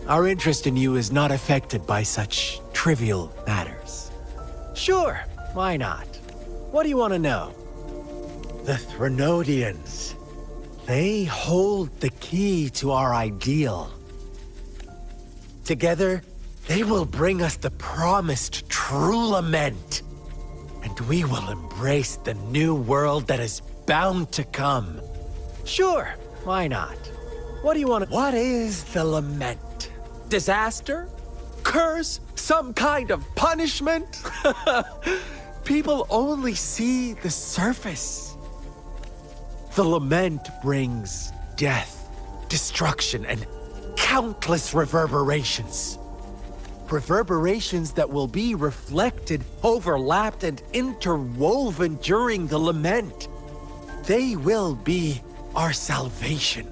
Our interest in you is not affected by such trivial matters. Sure, why not? What do you want to know? The Threnodians. They hold the key to our ideal. Together, they will bring us the promised true lament. And we will embrace the new world that is bound to come. Sure, why not? What do you want to... What is the lament? Disaster? Curse? Some kind of punishment? People only see the surface. The lament brings death, destruction, and countless reverberations. Reverberations that will be reflected, overlapped, and interwoven during the lament. They will be our salvation.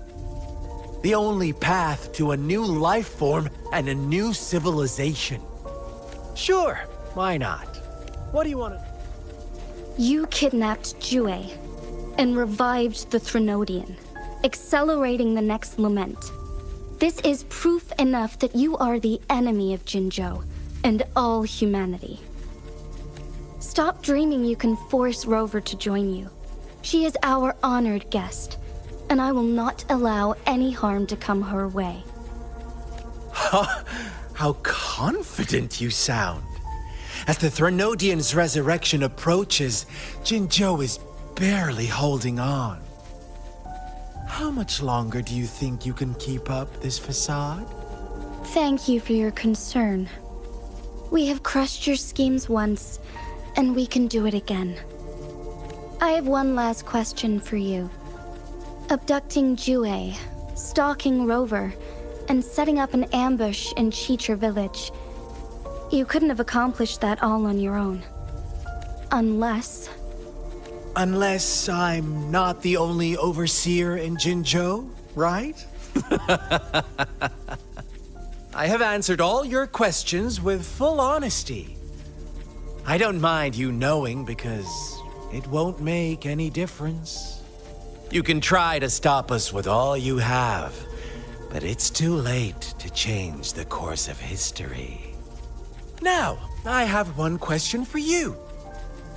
The only path to a new life form and a new civilization. Sure, why not? What do you want to... You kidnapped Jue and revived the Threnodian, accelerating the next lament. This is proof enough that you are the enemy of Jinzhou and all humanity. Stop dreaming you can force Rover to join you. She is our honored guest, and I will not allow any harm to come her way. How confident you sound. As the Threnodian's resurrection approaches, Jinzhou is barely holding on. How much longer do you think you can keep up this facade? Thank you for your concern. We have crushed your schemes once, and we can do it again. I have one last question for you. Abducting Jue, stalking Rover, and setting up an ambush in Cheecher village. You couldn't have accomplished that all on your own. Unless... Unless I'm not the only overseer in Jinzhou, right? I have answered all your questions with full honesty. I don't mind you knowing because it won't make any difference. You can try to stop us with all you have, but it's too late to change the course of history. Now, I have one question for you.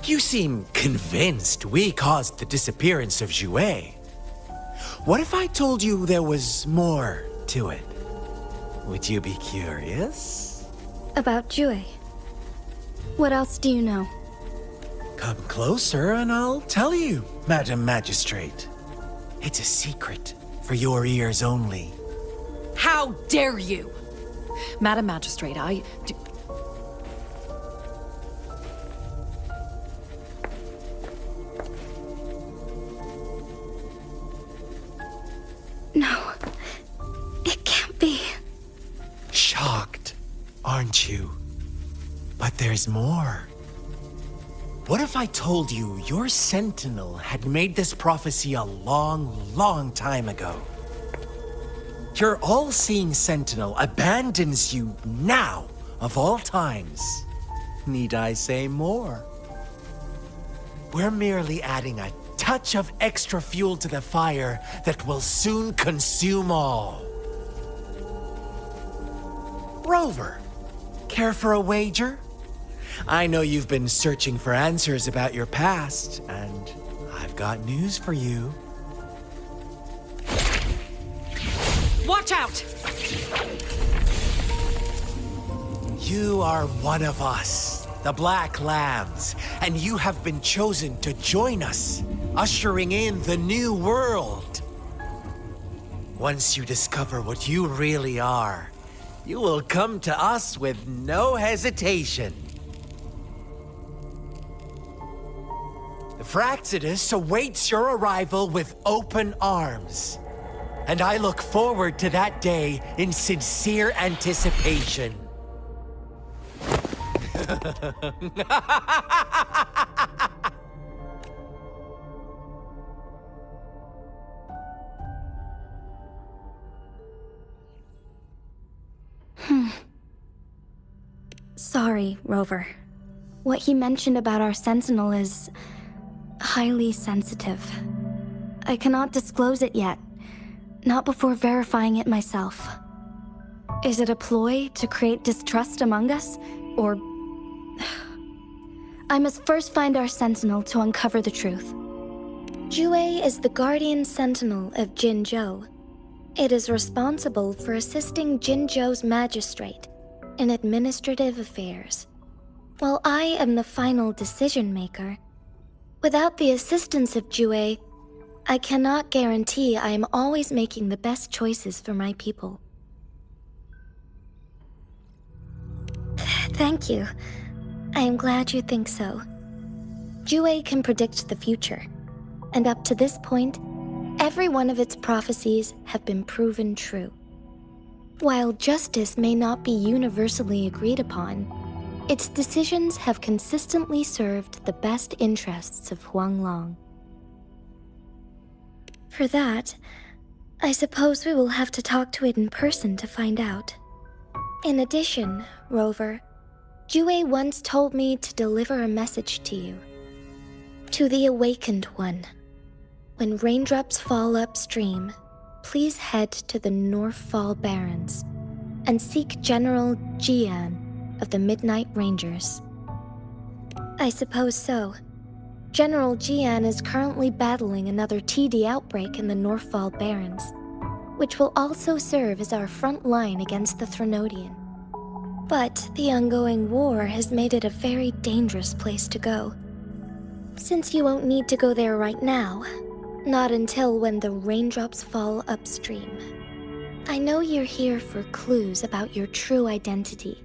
You seem convinced we caused the disappearance of Jue. What if I told you there was more to it? Would you be curious? About Jue. What else do you know? Come closer and I'll tell you, Madam Magistrate. It's a secret for your ears only. How dare you! Madam Magistrate, No. It can't be. Shocked, aren't you? But there's more. What if I told you your sentinel had made this prophecy a long time ago? Your all-seeing sentinel abandons you now, of all times. Need I say more? We're merely adding a touch of extra fuel to the fire that will soon consume all. Rover, care for a wager? I know you've been searching for answers about your past, and I've got news for you. watch out! You are one of us, the Black Lambs, and you have been chosen to join us, ushering in the new world. Once you discover what you really are, you will come to us with no hesitation. The Fraxidus awaits your arrival with open arms, and I look forward to that day in sincere anticipation. Sorry, Rover. What he mentioned about our Sentinel is highly sensitive. I cannot disclose it yet, not before verifying it myself. Is it a ploy to create distrust among us, or... I must first find our Sentinel to uncover the truth. Jue is the guardian sentinel of Jinzhou. It is responsible for assisting Jinzhou's magistrate in administrative affairs. While I am the final decision maker, without the assistance of Jue, I cannot guarantee I am always making the best choices for my people. Thank you. I am glad you think so. Jue can predict the future, and up to this point, every one of its prophecies have been proven true. While justice may not be universally agreed upon, its decisions have consistently served the best interests of Huanglong. For that, I suppose we will have to talk to it in person to find out. In addition, Rover, Jue once told me to deliver a message to you. To the Awakened One. When raindrops fall upstream, please head to the Northfall Barrens and seek General Jian of the Midnight Rangers. I suppose so. General Jian is currently battling another TD outbreak in the Northfall Barrens, which will also serve as our front line against the Threnodian. But the ongoing war has made it a very dangerous place to go. Since you won't need to go there right now, not until when the raindrops fall upstream. I know you're here for clues about your true identity,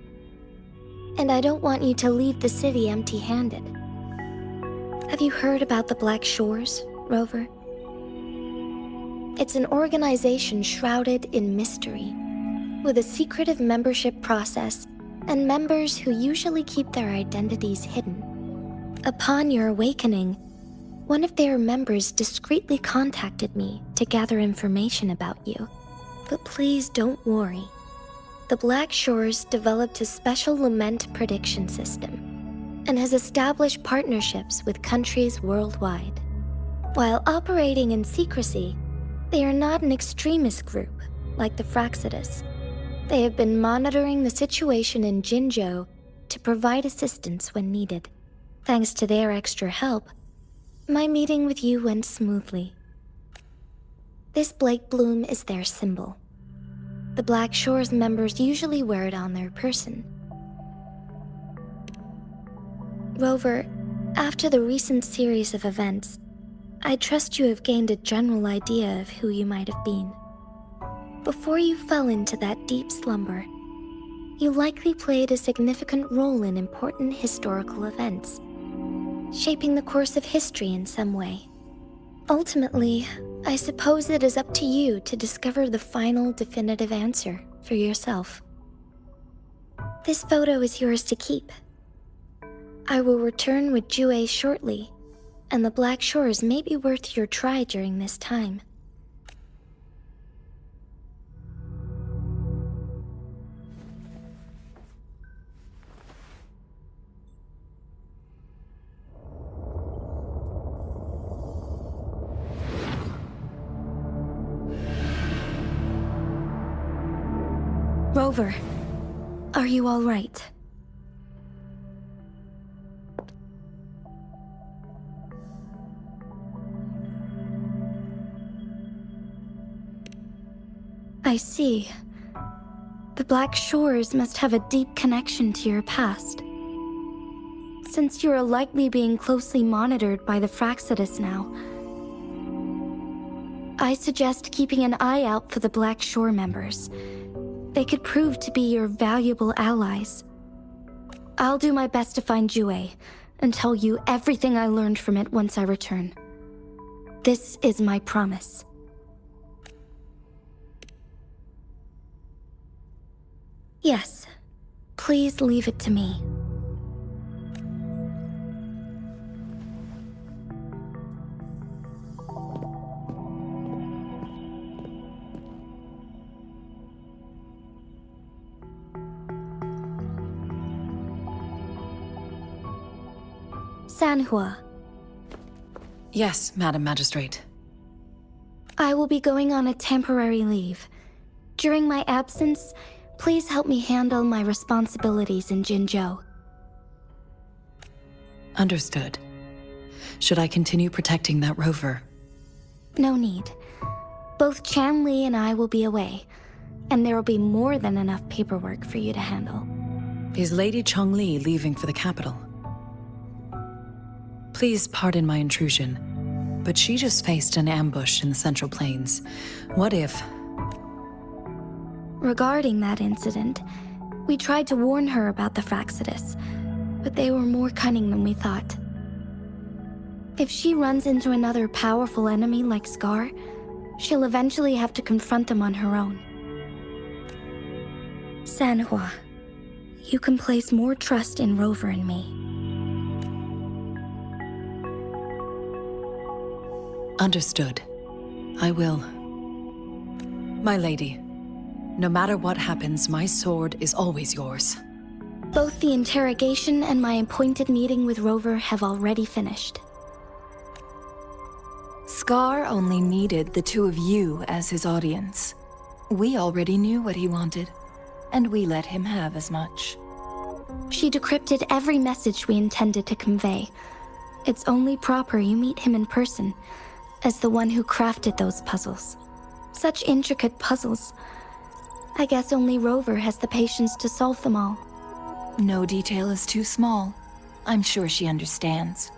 and I don't want you to leave the city empty-handed. Have you heard about the Black Shores, Rover? It's an organization shrouded in mystery, with a secretive membership process and members who usually keep their identities hidden. Upon your awakening, one of their members discreetly contacted me to gather information about you. But please don't worry. The Black Shores developed a special lament prediction system and has established partnerships with countries worldwide. While operating in secrecy, they are not an extremist group like the Fraxidus. They have been monitoring the situation in Jinzhou to provide assistance when needed. Thanks to their extra help, my meeting with you went smoothly. This Blake Bloom is their symbol. The Black Shores members usually wear it on their person. Rover, after the recent series of events, I trust you have gained a general idea of who you might have been. Before you fell into that deep slumber, you likely played a significant role in important historical events, shaping the course of history in some way. Ultimately, I suppose it is up to you to discover the final definitive answer for yourself. This photo is yours to keep. I will return with Jue shortly, and the Black Shores may be worth your try during this time. Rover, are you all right? I see. The Black Shores must have a deep connection to your past. Since you are likely being closely monitored by the Fraxidus now, I suggest keeping an eye out for the Black Shore members. They could prove to be your valuable allies. I'll do my best to find Jue and tell you everything I learned from it once I return. This is my promise. Yes, please leave it to me. Sanhua. Yes, Madam Magistrate. I will be going on a temporary leave. During my absence, please help me handle my responsibilities in Jinzhou. Understood. Should I continue protecting that rover? No need. Both Chanli and I will be away, and there will be more than enough paperwork for you to handle. Is Lady Chongli leaving for the capital? Please pardon my intrusion, but she just faced an ambush in the Central Plains. What if... Regarding that incident, we tried to warn her about the Fraxidus, but they were more cunning than we thought. If she runs into another powerful enemy like Scar, she'll eventually have to confront them on her own. Sanhua, you can place more trust in Rover and me. Understood. I will. My lady, no matter what happens, my sword is always yours. Both the interrogation and my appointed meeting with Rover have already finished. Scar only needed the two of you as his audience. We already knew what he wanted, and we let him have as much. She decrypted every message we intended to convey. It's only proper you meet him in person, as the one who crafted those puzzles. Such intricate puzzles. I guess only Rover has the patience to solve them all. No detail is too small. I'm sure she understands.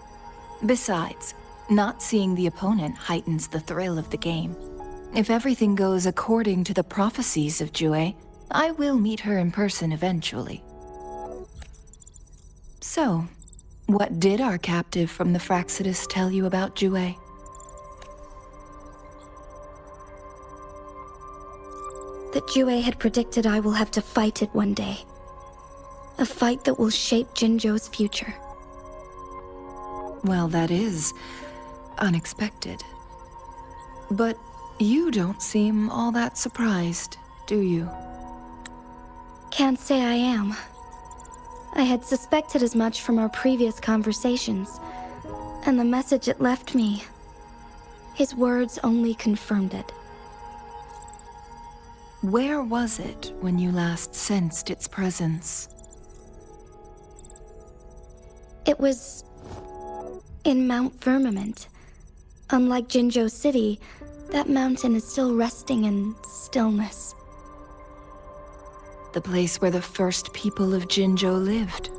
Besides, not seeing the opponent heightens the thrill of the game. If everything goes according to the prophecies of Jue, I will meet her in person eventually. So, what did our captive from the Fraxidus tell you about Jue? that Jue had predicted I will have to fight it one day. A fight that will shape Jinzhou's future. Well, that is unexpected. But you don't seem all that surprised, do you? Can't say I am. I had suspected as much from our previous conversations, and the message it left me, his words only confirmed it. Where was it when you last sensed its presence? It was in Mount Firmament. Unlike Jinzhou City, that mountain is still resting in stillness. The place where the first people of Jinzhou lived,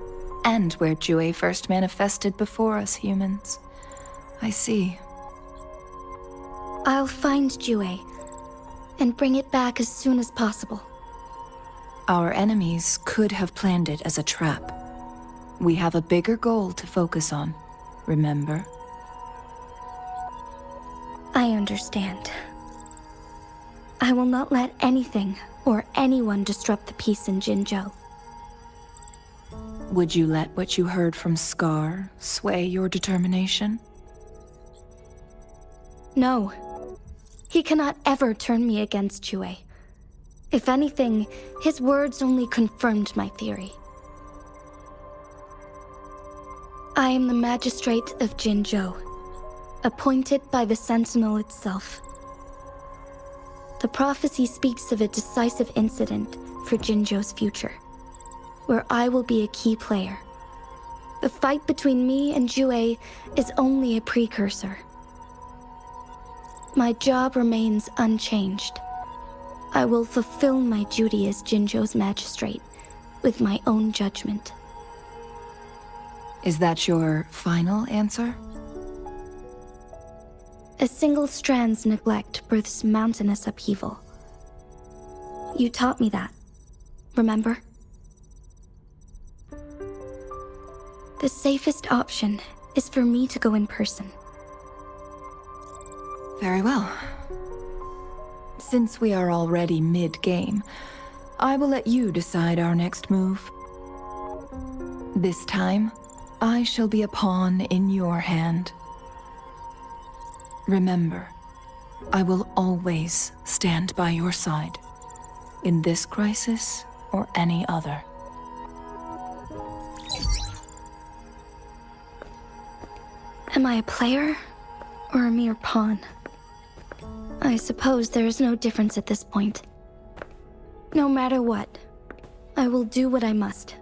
and where Jue first manifested before us humans. I see. I'll find Jue and bring it back as soon as possible. Our enemies could have planned it as a trap. We have a bigger goal to focus on, remember? I understand. I will not let anything or anyone disrupt the peace in Jinzhou. Would you let what you heard from Scar sway your determination? No. He cannot ever turn me against Jue. If anything, his words only confirmed my theory. I am the magistrate of Jinzhou, appointed by the Sentinel itself. The prophecy speaks of a decisive incident for Jinzhou's future, where I will be a key player. The fight between me and Jue is only a precursor. My job remains unchanged. I will fulfill my duty as Jinzhou's magistrate with my own judgment. Is that your final answer? A single strand's neglect births mountainous upheaval. You taught me that, remember? The safest option is for me to go in person. Very well. Since we are already mid-game, I will let you decide our next move. This time, I shall be a pawn in your hand. Remember, I will always stand by your side, in this crisis or any other. Am I a player or a mere pawn? I suppose there is no difference at this point. No matter what, I will do what I must.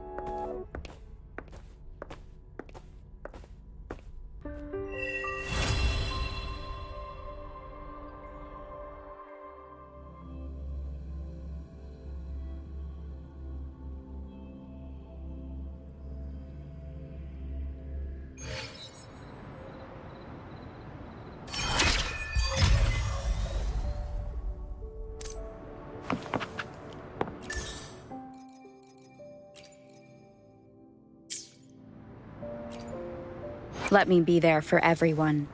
Let me be there for everyone,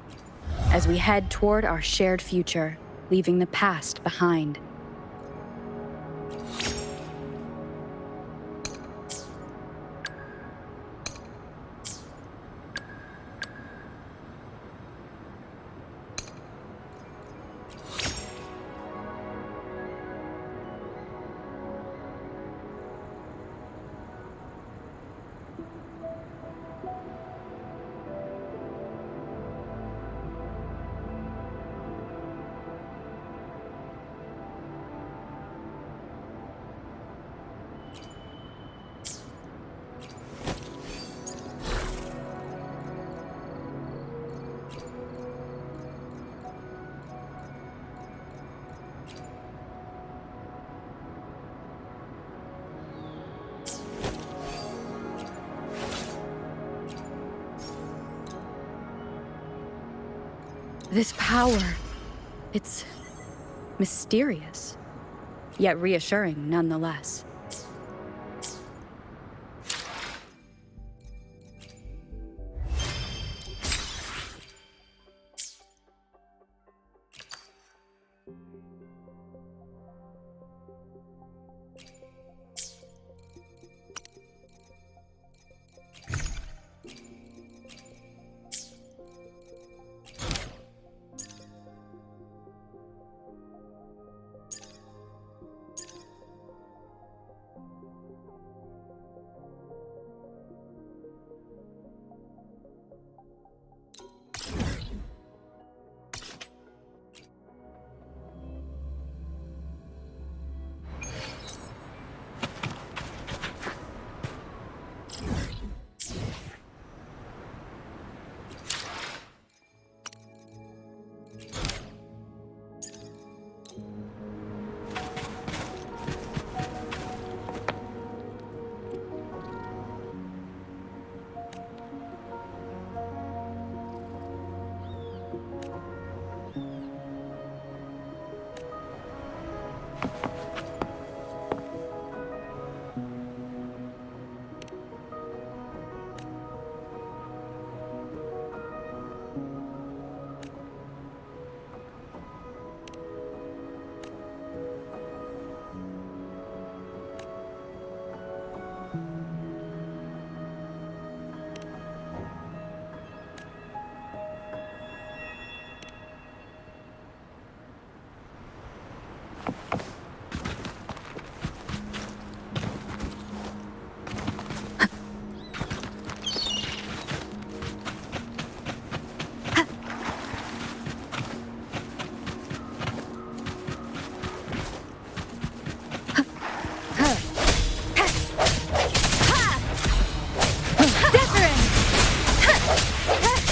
as we head toward our shared future, leaving the past behind. This power, it's mysterious, yet reassuring nonetheless.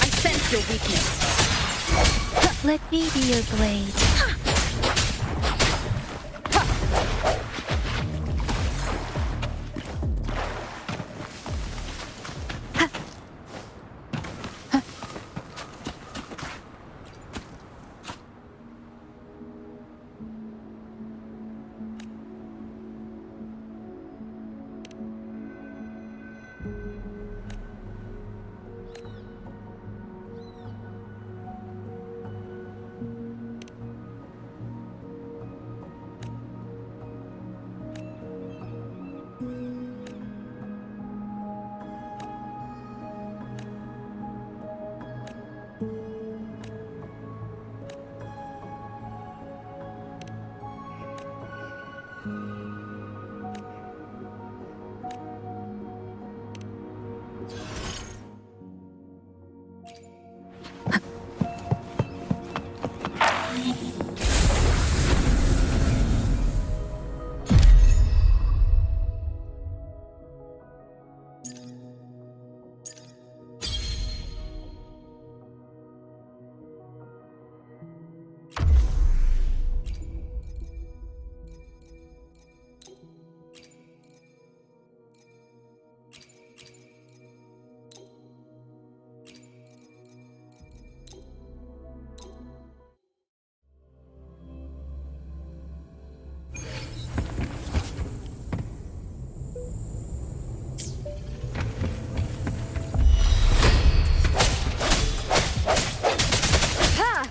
I sense your weakness. Let me be your blade.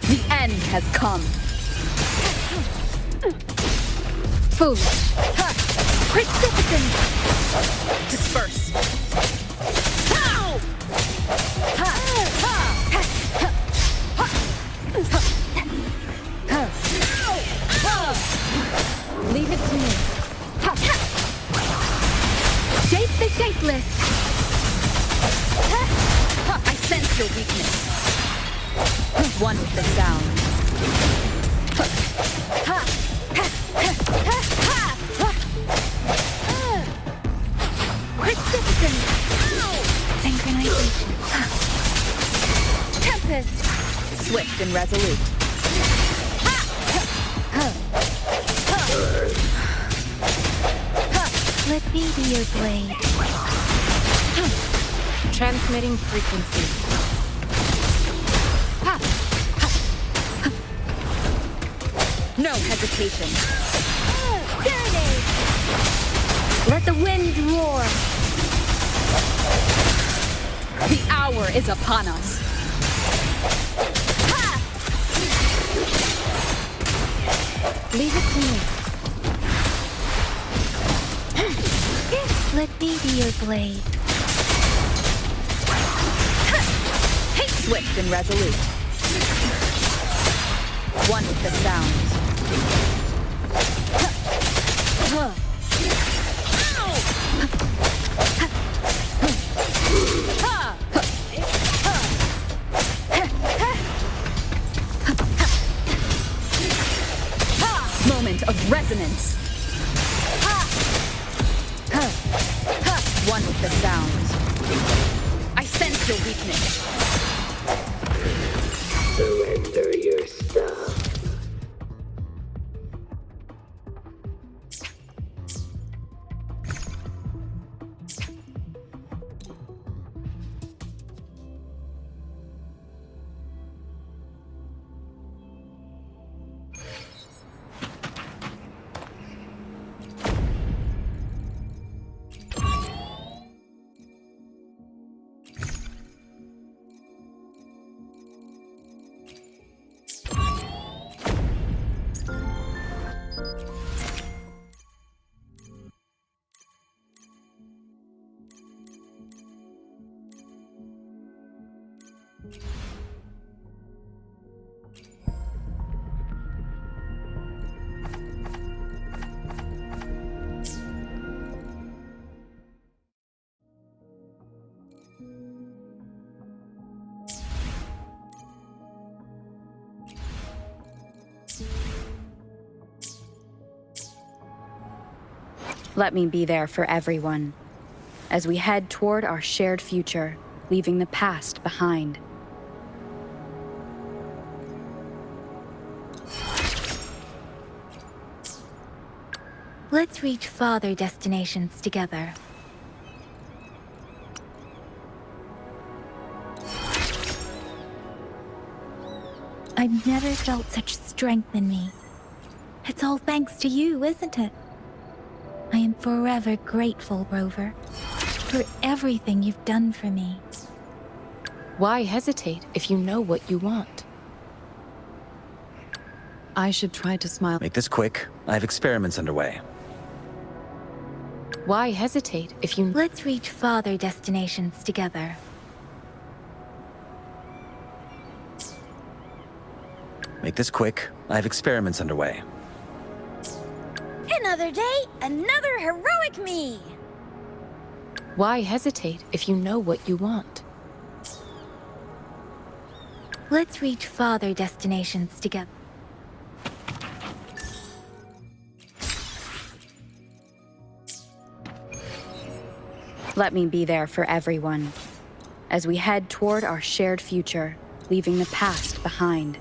The end has come. Foolish. Precipitant. Disperse. Leave it to me. Shape the shapeless. I sense your weakness. One with the sound. Precipitant. Synchronization. Tempest. Swift and resolute. Let me be your blade. Transmitting frequency. No hesitation. Serenade. Let the winds roar. The hour is upon us. Leave it to me. Let me be your blade. Swift and resolute. One with the sound. Moment of resonance. One with the sound. I sense your weakness. Surrender your stuff. Let me be there for everyone, as we head toward our shared future, leaving the past behind. Let's reach farther destinations together. I've never felt such strength in me. It's all thanks to you, isn't it? I am forever grateful, Rover, for everything you've done for me. Why hesitate if you know what you want? I should try to smile. Make this quick. I have experiments underway. Why hesitate if you... Let's reach farther destinations together. Make this quick. I have experiments underway. Another day, another heroic me! Why hesitate if you know what you want? Let's reach farther destinations together. Let me be there for everyone, as we head toward our shared future, leaving the past behind.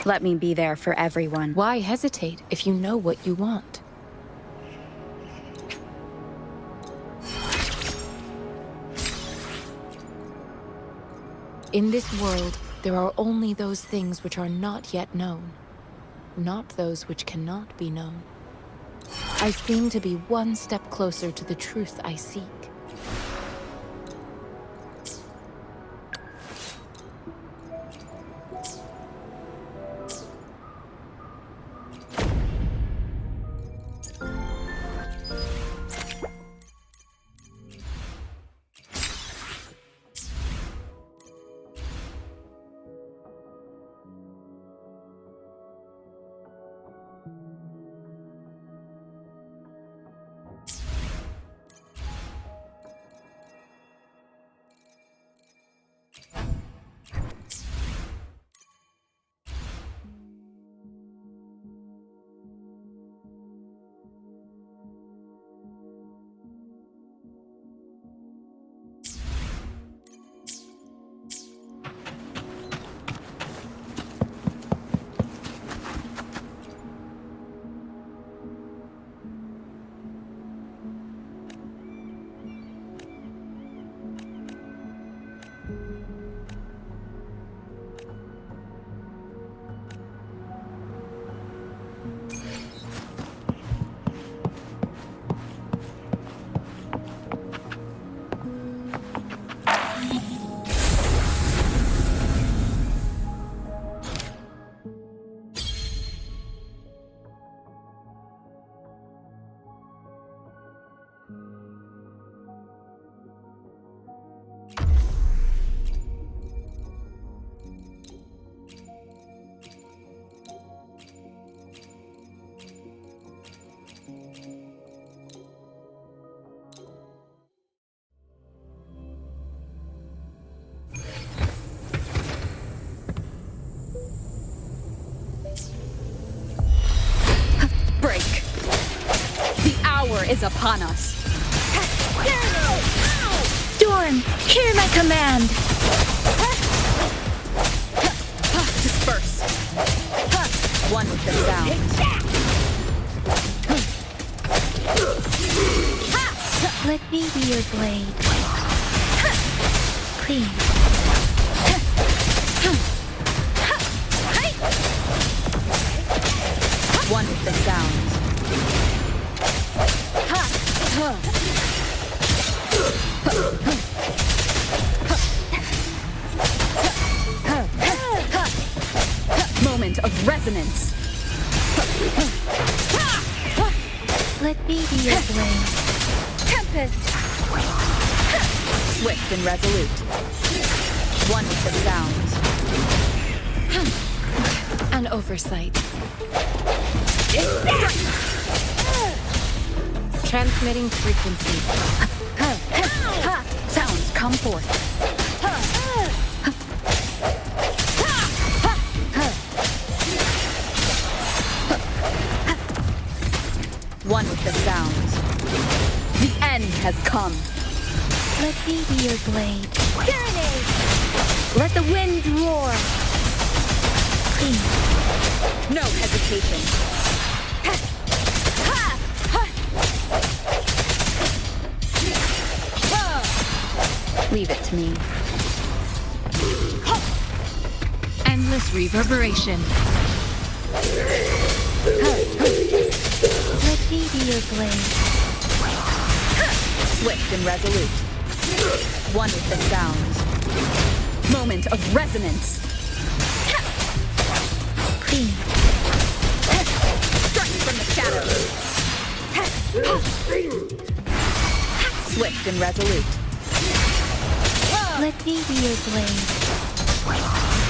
Let me be there for everyone. Why hesitate if you know what you want? In this world, there are only those things which are not yet known, not those which cannot be known. I seem to be one step closer to the truth I seek. upon us. Storm, hear my command! Disperse. One with the sound. Let me be your blade. Clean. One with the sound. Moment of resonance. Let me be your blade. Tempest! Swift and resolute. One with the sound. An oversight. Transmitting frequency. Sounds come forth. One with the sound. The end has come. Let me be your blade. Serenade! Let the winds roar. Clean. No hesitation. Leave it to me. Endless reverberation. Let me be your blade. Swift and resolute. One with the sound. Moment of resonance. Clean. Strike from the shadows. Swift and resolute. Let me be your blade.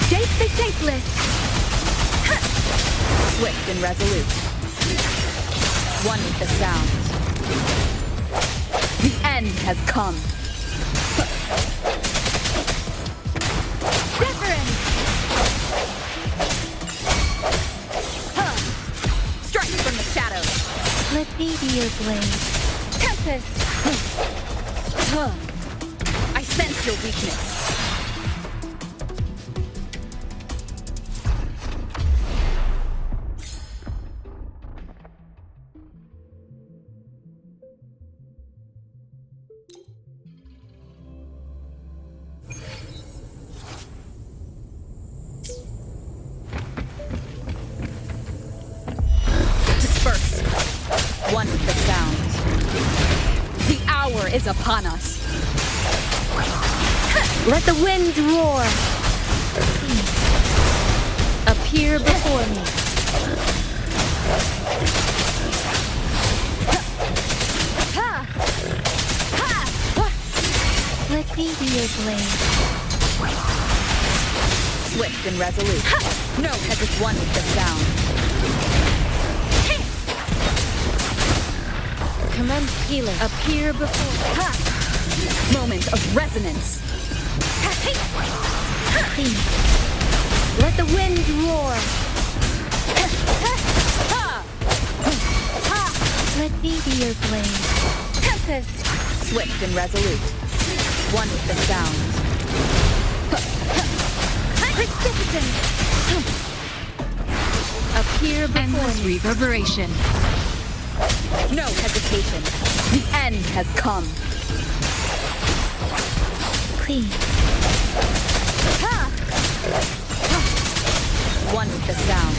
Shape the shapeless. Swift and resolute. One with the sound. The end has come. Reverend! Strike from the shadows. Let me be your blade. Tempest. I sense your weakness. Disperse. One with the sound. The hour is upon us. Let the winds roar. Appear before me. Let me be your blade. Swift and resolute. No hesitation. One with the sound. Commence healing. Appear before. Moment of resonance. Clean. Let the winds roar. Let me be your blade. Tempest! Swift and resolute. One with the sound. Precipitant! Appear before me. Reverberation. No hesitation. The end has come. Clean. One with the sound.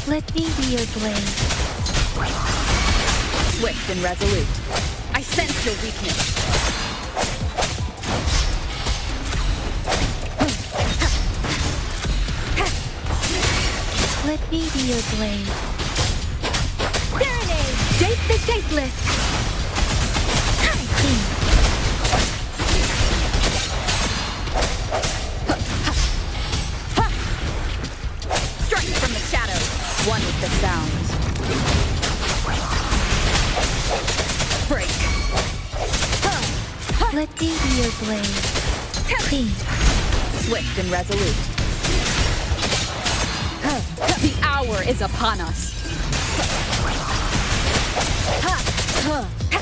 Let me be your blade. Swift and resolute. I sense your weakness. Let me be your blade. Serenade! Shape the shapeless! Clean. Strike from the shadows. One with the sound. Break. Let me be your blade. Clean. Swift and resolute. The hour is upon us.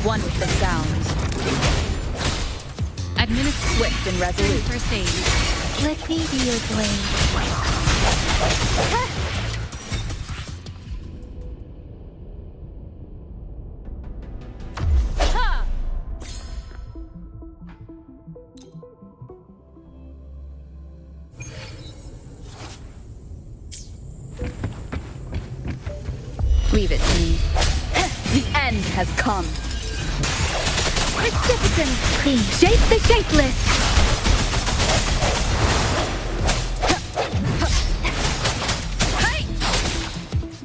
One with the sound. Administer swift and resolute. First aid. Let me be your blade. Leave it to me. The end has come. Precipitant, please. Shape the shapeless.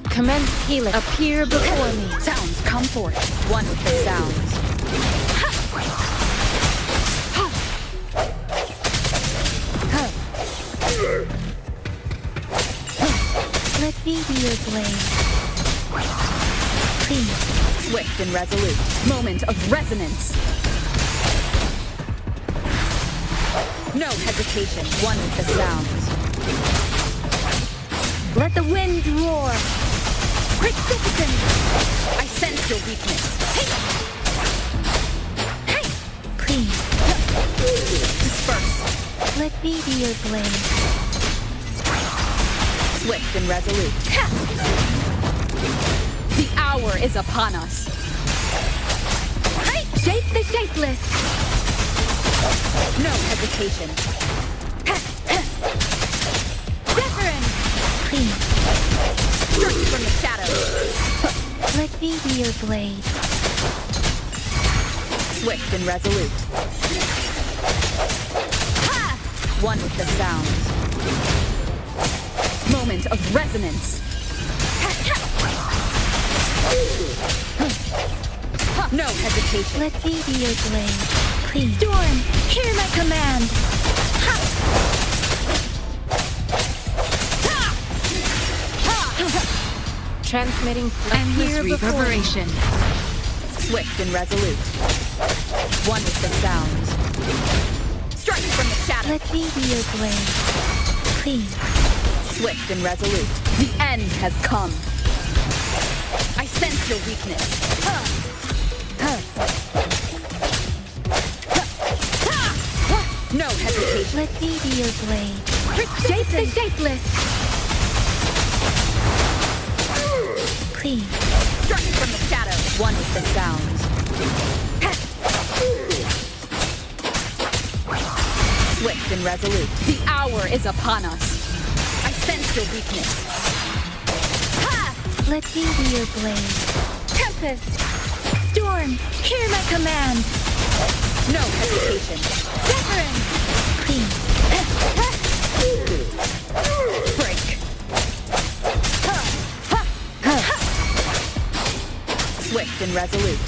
Commence healing. Appear before me. Sounds come forth. One with the sounds. Let me be your blade. Please. Swift and resolute. Moment of resonance. No hesitation. One with the sounds. Let the winds roar. Precipitant. I sense your weakness. Hey. Please. Disperse. Let me be your blade. Swift and resolute. The hour is upon us. Hey. Shape the shapeless. No hesitation. Zephyrin. Please. Strike from the shadows. Let me be your blade. Swift and resolute. Ha! One with the sound. Moment of resonance. No hesitation. Let me be your blade. Please. Storm, hear my command. Ha! Transmitting Endless reverberation. Swift and resolute. One with the sound. Strike from the shadows. Let me be your blade. Please. Swift and resolute. The end has come. I sense your weakness. No hesitation. Let me be your blade. Shape the shapeless. Please. Strike from the shadows. One with the sound. Swift and resolute. The hour is upon us. I sense your weakness. Ha! Let me be your blade. Tempest. Storm, hear my command. No hesitation. Zephyrin. Please. Break. Swift and resolute.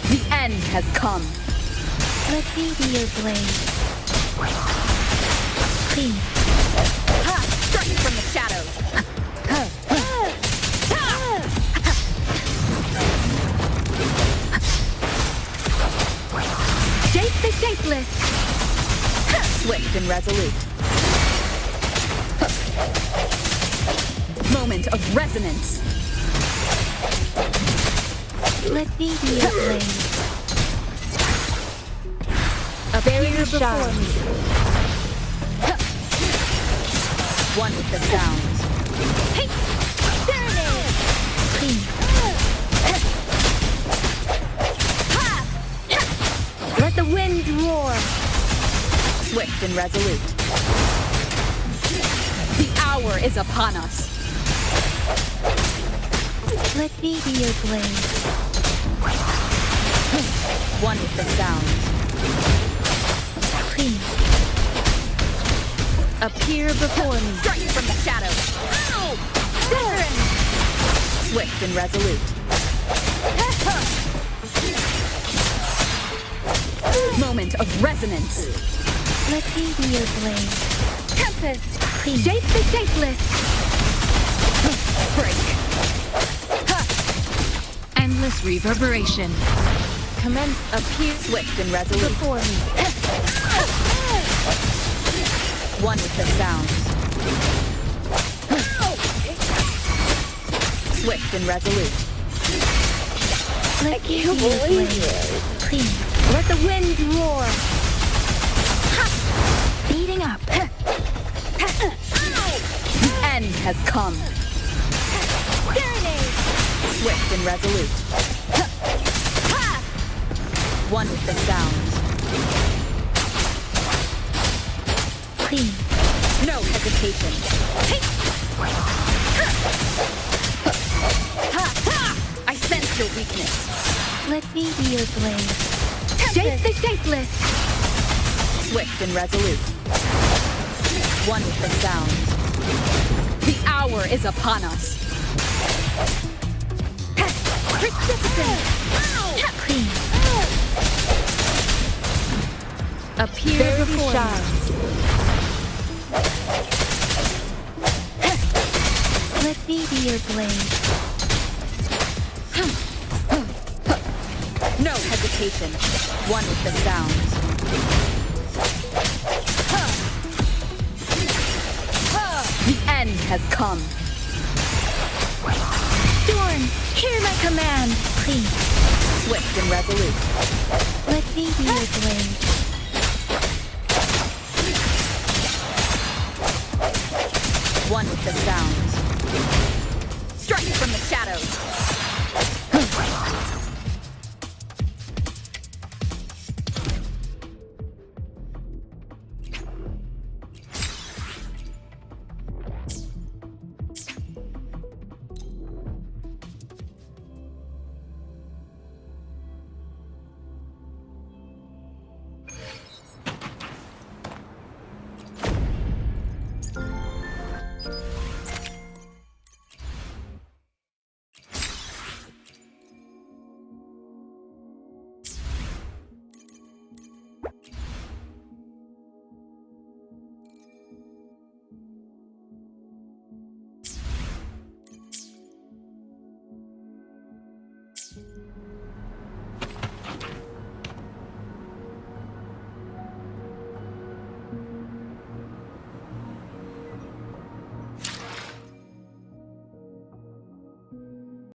The end has come. Let me be your blade. Please. Strike from the shadows. Shape the shapeless. Swift and resolute. Moment of resonance. Let me be your blade. a barrier before me. One with the sound. Hey! Serenade! Please. Let the winds roar. Swift and resolute. The hour is upon us. Let me be your blade. One with the sound. Please. Appear before me. Strike from the shadows. Siren! Swift and resolute. Moment of resonance. Let me be your blade. Tempest! Please. Shape the shapeless! Break. Endless reverberation. Commence appear Swift and resolute. before me. One with the sound. Swift and resolute. I can't believe it. Please, let the winds roar. Ha! Speeding up. The end has come. Serenade. Swift and resolute. One with the sound. Please. No hesitation. I sense your weakness. Let me be your blade. Shape the shapeless. Swift and resolute. One with the sound. The hour is upon us. Precipitant. Please. Appear before shines. Let me be your blade. No hesitation. One with the sound. The end has come. Storm, hear my command. Please. Swift and resolute. Let me be your blade. One with the sound. Strike from the shadows.